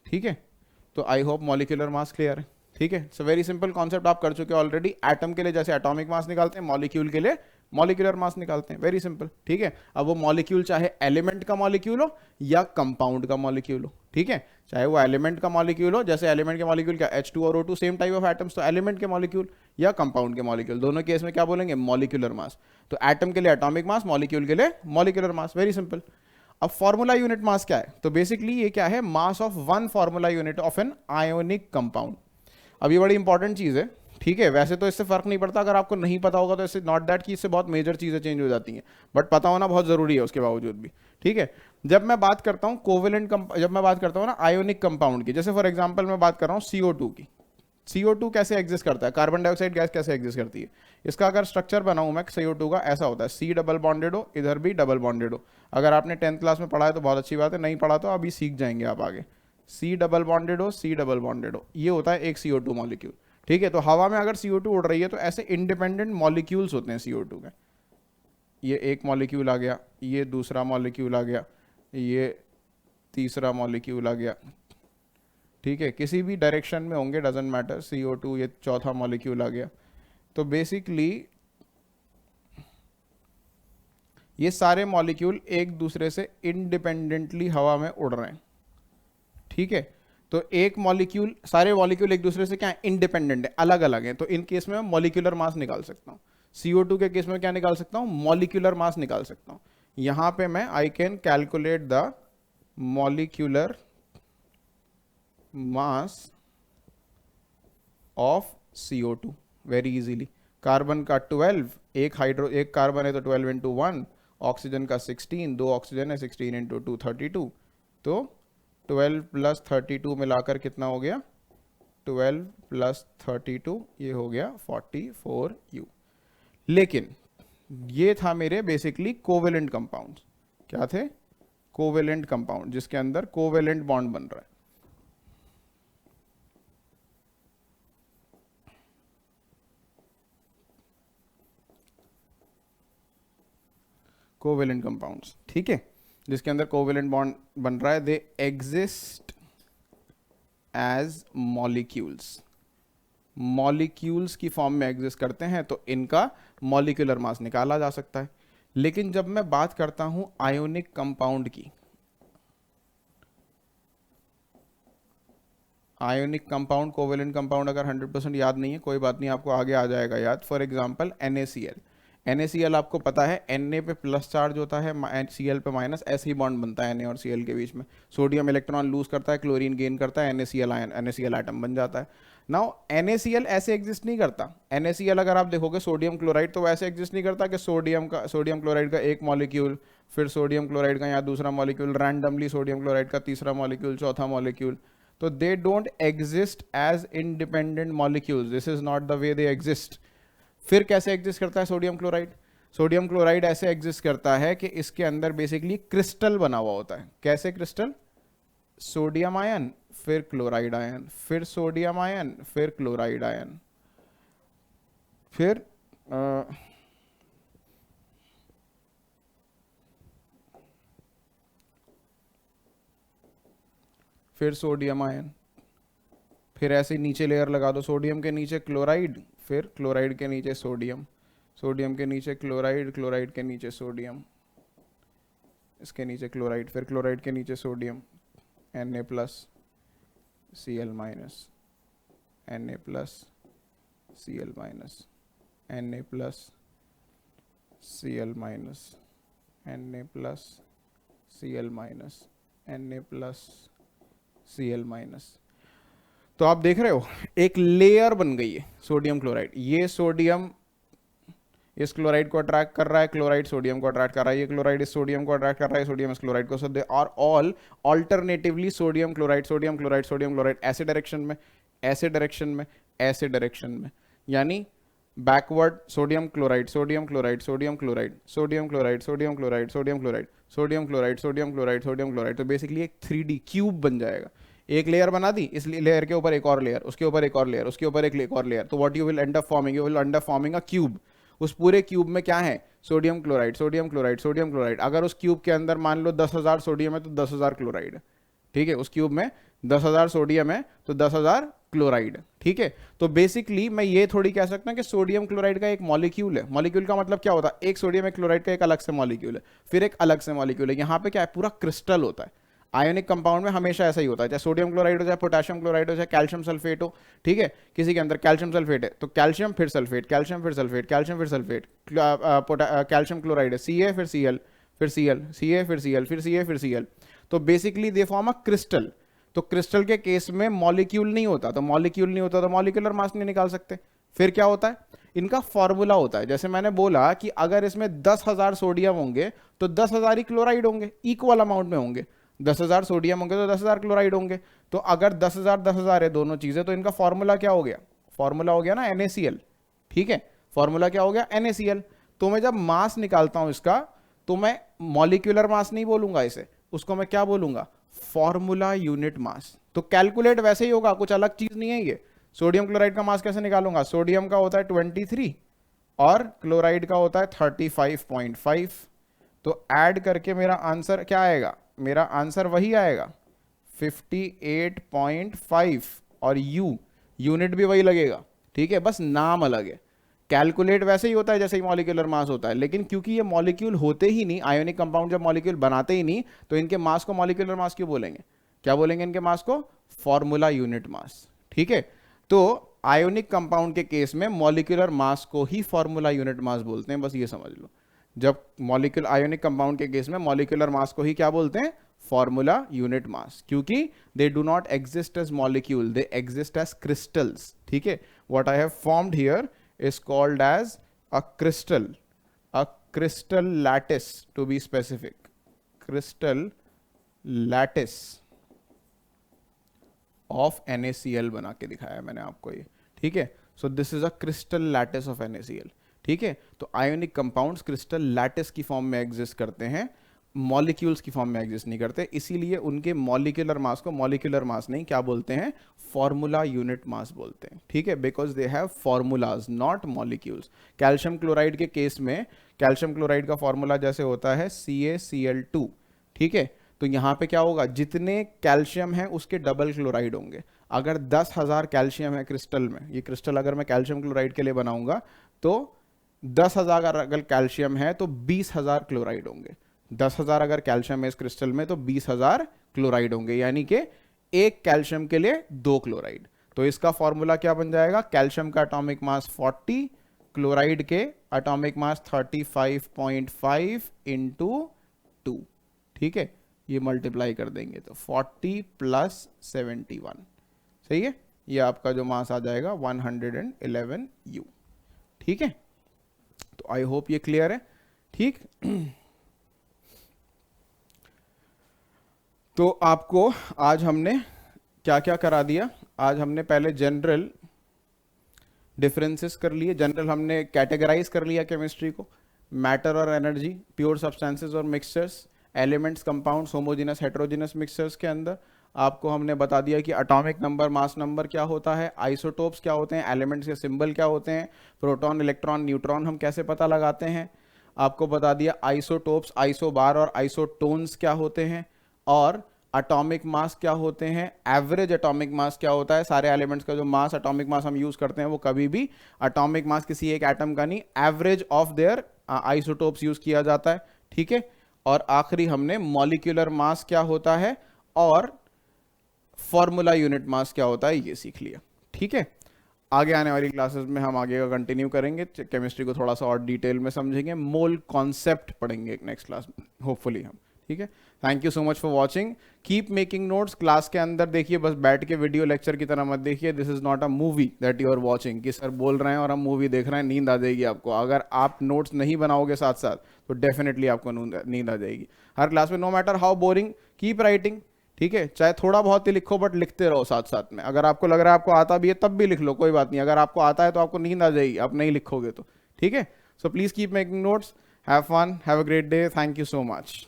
S1: ठीक है, तो I hope molecular mass clear है. ठीक है, सो वेरी सिंपल कॉन्सेप्ट आप कर चुके हैं ऑलरेडी. एटम के लिए जैसे एटॉमिक मास निकालते हैं, मॉलिक्यूल के लिए मॉलिक्यूलर मास निकालते हैं, वेरी सिंपल, ठीक है। अब वो मॉलिक्यूल चाहे एलिमेंट का मॉलिक्यूल हो या कंपाउंड का मॉलिक्यूल हो, ठीक है, चाहे वो एलिमेंट का मॉलिक्यूल हो, जैसे एलिमेंट के मॉलिक्यूल क्या H2 और O2 same type of atoms, तो एलिमेंट के मॉलिक्यूल या कंपाउंड के मॉलिक्यूल, दोनों केस में क्या बोलेंगे, मॉलिक्यूलर मास। तो एटम के लिए एटॉमिक मास, मॉलिक्यूल के लिए मॉलिक्यूलर मास, वेरी सिंपल। अब फॉर्मूला यूनिट मास क्या है, तो बेसिकली ये क्या है, mass of one formula unit of an ionic compound. अब ये बड़ी इंपॉर्टेंट चीज है, ठीक है, वैसे तो इससे फर्क नहीं पड़ता, अगर आपको नहीं पता होगा तो इससे नॉट दैट कि इससे बहुत मेजर चीजें चेंज हो जाती हैं, बट पता होना बहुत जरूरी है उसके बावजूद भी, ठीक है। जब मैं बात करता हूं कोवेलेंट, जब मैं बात करता हूं ना आयोनिक कंपाउंड की, जैसे फॉर एग्जांपल मैं बात कर रहा हूं CO2 की, CO2 कैसे एग्जिस्ट करता है, कार्बन डाइऑक्साइड गैस कैसे एग्जिस्ट करती है, इसका अगर स्ट्रक्चर बनाऊं मैं CO2 का, ऐसा होता है, C डबल बॉन्डेड हो, इधर भी डबल बॉन्डेड हो। अगर आपने 10th क्लास में पढ़ा है तो बहुत अच्छी बात है, नहीं पढ़ा तो अभी सीख जाएंगे आप आगे। C डबल बॉन्डेड हो, C डबल बॉन्डेड हो, ये होता है एक CO2 मॉलिक्यूल, ठीक है। तो हवा में अगर CO2 उड़ रही है तो ऐसे इंडिपेंडेंट मॉलिक्यूल्स होते हैं CO2 के, ये एक मॉलिक्यूल आ गया, ये दूसरा मॉलिक्यूल आ गया, ये तीसरा मॉलिक्यूल आ गया, ठीक है, किसी भी डायरेक्शन में होंगे, डजेंट मैटर, CO2 ये चौथा मॉलिक्यूल आ गया। तो बेसिकली ये सारे मॉलिक्यूल एक दूसरे से इंडिपेंडेंटली हवा में उड़ रहे हैं, ठीक है। तो एक मॉलिक्यूल, सारे मॉलिक्यूल एक दूसरे से क्या है, इंडिपेंडेंट है, अलग अलग हैं, तो इन केस में मैं मॉलिक्यूलर मास निकाल सकता हूँ। CO2 के केस में क्या निकाल सकता हूँ, मॉलिक्यूलर मास निकाल सकता हूँ। यहां पे मैं I can calculate the molecular mass of CO2 very easily. Carbon का 12, एक कार्बन है तो 12 इंटू 1, ऑक्सीजन का 16, दो ऑक्सीजन है, 16 इंटू 2 32, तो 12 प्लस 32 मिलाकर कितना हो गया, 12 प्लस 32 ये हो गया 44U। लेकिन ये था मेरे बेसिकली कोवेलेंट कंपाउंड, क्या थे, कोवेलेंट कंपाउंड, जिसके अंदर कोवेलेंट बॉन्ड बन रहा है। कोवेलेंट कंपाउंड्स, ठीक है, जिसके अंदर कोवेलेंट बॉन्ड बन रहा है, they exist as molecules, molecules की फॉर्म में एग्जिस्ट करते हैं, तो इनका मॉलिक्यूलर मास निकाला जा सकता है। लेकिन जब मैं बात करता हूं आयोनिक कंपाउंड की, आयोनिक कंपाउंड, कोवेलेंट कंपाउंड अगर 100% याद नहीं है कोई बात नहीं, आपको आगे आ जाएगा याद। फॉर एग्जांपल NaCl, NaCl आपको पता है Na पे प्लस चार्ज होता है, Cl पे माइनस, ऐसे ही बॉन्ड बनता है Na और Cl के बीच में। सोडियम इलेक्ट्रॉन लूज करता है, क्लोरीन गेन करता है, NaCl आयन, NaCl एटम बन जाता है। नाउ NaCl ऐसे एग्जिस्ट नहीं करता, NaCl अगर आप देखोगे सोडियम क्लोराइड, तो वैसे एग्जिस्ट नहीं करता कि सोडियम क्लोराइड का एक मॉलिक्यूल, फिर सोडियम क्लोराइड का यहाँ दूसरा मॉलिक्यूल, रैंडमली सोडियम क्लोराइड का तीसरा मॉलिक्यूल, चौथा मॉलिक्यूल, तो they don't exist as independent molecules, this is not the way they exist. फिर कैसे एग्जिस्ट करता है सोडियम क्लोराइड, सोडियम क्लोराइड ऐसे एग्जिस्ट करता है कि इसके अंदर बेसिकली क्रिस्टल बना हुआ होता है। कैसे क्रिस्टल, सोडियम आयन, फिर क्लोराइड आयन, फिर सोडियम आयन, फिर क्लोराइड आयन, फिर सोडियम आयन, फिर ऐसे नीचे लेयर लगा दो, सोडियम के नीचे क्लोराइड, फिर क्लोराइड के नीचे सोडियम, सोडियम के नीचे क्लोराइड, क्लोराइड के नीचे सोडियम, इसके नीचे क्लोराइड, फिर क्लोराइड के नीचे sodium, Na plus Cl minus, Na plus Cl minus, Na plus Cl minus, Na plus Cl minus, Na plus Cl minus. तो आप देख रहे हो एक लेयर बन गई है सोडियम क्लोराइड, ये सोडियम इस क्लोराइड को अट्रैक्ट कर रहा है, क्लोराइड सोडियम को अट्रैक्ट कर रहा है, ये क्लोराइड इस सोडियम को अट्रैक्ट कर रहा है, सोडियम इस क्लोराइड को, so they are all alternatively sodium chloride, sodium chloride, sodium chloride, ऐसे डायरेक्शन में, ऐसे डायरेक्शन में, ऐसे डायरेक्शन में, यानी backward sodium chloride, sodium chloride, sodium chloride, sodium chloride, sodium chloride, sodium chloride, sodium chloride, sodium chloride, sodium chloride. तो basically एक 3D cube बन जाएगा। एक लेयर बना दी, इस लेयर के ऊपर एक और लेयर, उसके ऊपर एक और लेयर, उसके ऊपर एक और लेयर, तो what you will and up forming, you will and up forming a cube. उस पूरे क्यूब में क्या है, sodium chloride, sodium chloride, sodium chloride. अगर उस क्यूब के अंदर मान लो 10,000 सोडियम है तो 10,000 क्लोराइड है, ठीक है, उस क्यूब में 10,000 सोडियम है तो 10,000 क्लोराइड। ठीक है, तो बेसिकली मैं ये थोड़ी कह सकता हूं कि सोडियम क्लोराइड का एक मॉलिक्यूल है। मॉलिक्यूल का मतलब क्या होता है, एक सोडियम एक क्लोराइड का एक अलग से मॉलिक्यूल है, फिर एक अलग से मॉलिक्यूल है। यहाँ पे क्या है, पूरा क्रिस्टल होता है। आयोनिक कंपाउंड में हमेशा ऐसा ही होता है, चाहे सोडियम क्लोराइड हो, चाहे पोटेशियम क्लोराइड हो, चाहे कैल्शियम सल्फेट हो। ठीक है, किसी के अंदर कैल्शियम सल्फेट है तो कैल्शियम फिर सल्फेट, कैल्शियम फिर सल्फेट, कैल्शियम फिर सल्फेट, कैल्शियम क्लोराइड है, Ca फिर Cl फिर Cl, Ca फिर Cl फिर Ca फिर Cl। तो basically they form a crystal. तो क्रिस्टल के केस में मॉलिक्यूल नहीं होता, तो मॉलिक्यूल नहीं होता तो मॉलिक्यूलर मास नहीं निकाल सकते। फिर क्या होता है, इनका फॉर्मूला होता है। जैसे मैंने बोला कि अगर इसमें 10,000 सोडियम होंगे तो 10,000 ही क्लोराइड होंगे, इक्वल अमाउंट में होंगे। 10,000 सोडियम होंगे तो 10,000 क्लोराइड होंगे। तो अगर 10,000 है दोनों चीजें, तो इनका फॉर्मूला क्या हो गया, फॉर्मूला हो गया ना NaCl। ठीक है, फॉर्मूला क्या हो गया, NaCl। तो मैं जब मास निकालता हूं इसका, तो मैं मॉलिक्यूलर मास नहीं बोलूंगा इसे, उसको मैं क्या बोलूंगा, फॉर्मूला यूनिट मास। तो कैलकुलेट वैसे ही होगा, कुछ अलग चीज नहीं है ये। सोडियम क्लोराइड का मास कैसे निकालूंगा, सोडियम का होता है 23 और क्लोराइड का होता है 35.5। तो ऐड करके मेरा आंसर क्या आएगा, मेरा आंसर वही आएगा 58.5, और यूनिट भी वही लगेगा। ठीक है, बस नाम अलग है। कैलकुलेट वैसे ही होता है जैसे ही मॉलिक्यूलर मास होता है, लेकिन क्योंकि ये मॉलिक्यूल होते ही नहीं, आयोनिक कंपाउंड जब मॉलिक्यूल बनाते ही नहीं, तो इनके मास को मॉलिक्यूलर मास क्यों बोलेंगे, क्या बोलेंगे इनके मास को, फॉर्मूला यूनिट मास। ठीक है, तो आयोनिक कंपाउंड के केस में मॉलिक्यूलर मास को ही फॉर्मूला यूनिट मास बोलते हैं, बस ये समझ लो। जब मॉलिक्यूल आयोनिक कंपाउंड के केस में मॉलिक्यूलर मास को ही क्या बोलते हैं, फॉर्मूला यूनिट मास, क्योंकि they do not exist as molecule, they exist as crystals. ठीक है, what I have formed here is called as a crystal lattice, to be specific, crystal lattice of NaCl बना के दिखाया है मैंने आपको ये। ठीक है, so this is a crystal lattice of NaCl। ठीक है, तो आयोनिक कंपाउंड्स क्रिस्टल लैटिस की फॉर्म में एग्जिस्ट करते हैं, मॉलिक्यूल्स की फॉर्म में एग्जिस्ट नहीं करते, इसीलिए उनके मॉलिक्यूलर मास को मॉलिक्यूलर मास नहीं क्या बोलते हैं, फॉर्मूला यूनिट मास बोलते हैं। ठीक है, because they have formulas not molecules. Calcium chloride के केस में कैल्शियम क्लोराइड का फॉर्मूला जैसे होता है CaCl2। ठीक है, तो यहाँ पे क्या होगा, जितने कैल्शियम है उसके डबल क्लोराइड होंगे। अगर 10,000 कैल्शियम है क्रिस्टल में, ये क्रिस्टल अगर मैं कैल्शियम क्लोराइड के लिए बनाऊंगा तो 10,000 अगर कैल्शियम है तो 20,000 क्लोराइड होंगे। 10,000 अगर कैल्शियम है इस क्रिस्टल में तो 20,000 क्लोराइड होंगे, यानी कि एक कैल्शियम के लिए 2 क्लोराइड। तो इसका फॉर्मूला क्या बन जाएगा, कैल्शियम का एटॉमिक मास 40, क्लोराइड के एटॉमिक मास 35.5 इंटू 2। ठीक है, ये मल्टीप्लाई कर देंगे तो 40 + 71, सही है, ये आपका जो मास आ जाएगा 111 U। ठीक है, तो आई होप ये क्लियर है। ठीक, तो आपको आज हमने क्या क्या करा दिया, आज हमने पहले जनरल डिफरेंसेस कर लिए, जनरल हमने कैटेगराइज कर लिया केमिस्ट्री को, मैटर और एनर्जी, प्योर सब्सटेंसेस और mixtures, elements, compounds, homogeneous heterogeneous mixtures के अंदर आपको हमने बता दिया कि एटॉमिक नंबर, मास नंबर क्या होता है, आइसोटोप्स क्या होते हैं, एलिमेंट्स के सिंबल क्या होते हैं, प्रोटॉन, इलेक्ट्रॉन, न्यूट्रॉन हम कैसे पता लगाते हैं, आपको बता दिया आइसोटोप्स, आइसोबार और आइसोटोन्स क्या होते हैं, और एटॉमिक मास क्या होते हैं, एवरेज एटॉमिक मास क्या होता है। सारे एलिमेंट्स का जो मास, एटॉमिक मास हम यूज करते हैं वो कभी भी एटॉमिक मास किसी एक एटम का नहीं, average of their isotopes use किया जाता है। ठीक है, और आखिरी हमने मॉलिक्यूलर मास क्या होता है और फॉर्मूला यूनिट मास क्या होता है ये सीख लिया। ठीक है, आगे आने वाली क्लासेस में हम आगे का कंटिन्यू करेंगे, केमिस्ट्री को थोड़ा सा और डिटेल में समझेंगे, मोल कॉन्सेप्ट पढ़ेंगे नेक्स्ट क्लास में होपफुली हम। ठीक है, thank you so much for watching, keep making notes. Class के अंदर देखिए, बस बैठ के वीडियो लेक्चर की तरह मत देखिए, this is not a movie that you are watching कि सर बोल रहे हैं और हम मूवी देख रहे हैं, नींद आ जाएगी आपको। अगर आप नोट्स नहीं बनाओगे साथ साथ तो डेफिनेटली आपको नींद आ जाएगी। हर क्लास में no matter how boring, keep writing. ठीक है, चाहे थोड़ा बहुत ही लिखो बट लिखते रहो साथ साथ में। अगर आपको लग रहा है आपको आता भी है तब भी लिख लो, कोई बात नहीं। अगर आपको आता है तो आपको नींद आ जाएगी, आप नहीं लिखोगे तो। ठीक है, so please keep making notes, have fun, have a great day, thank you so much.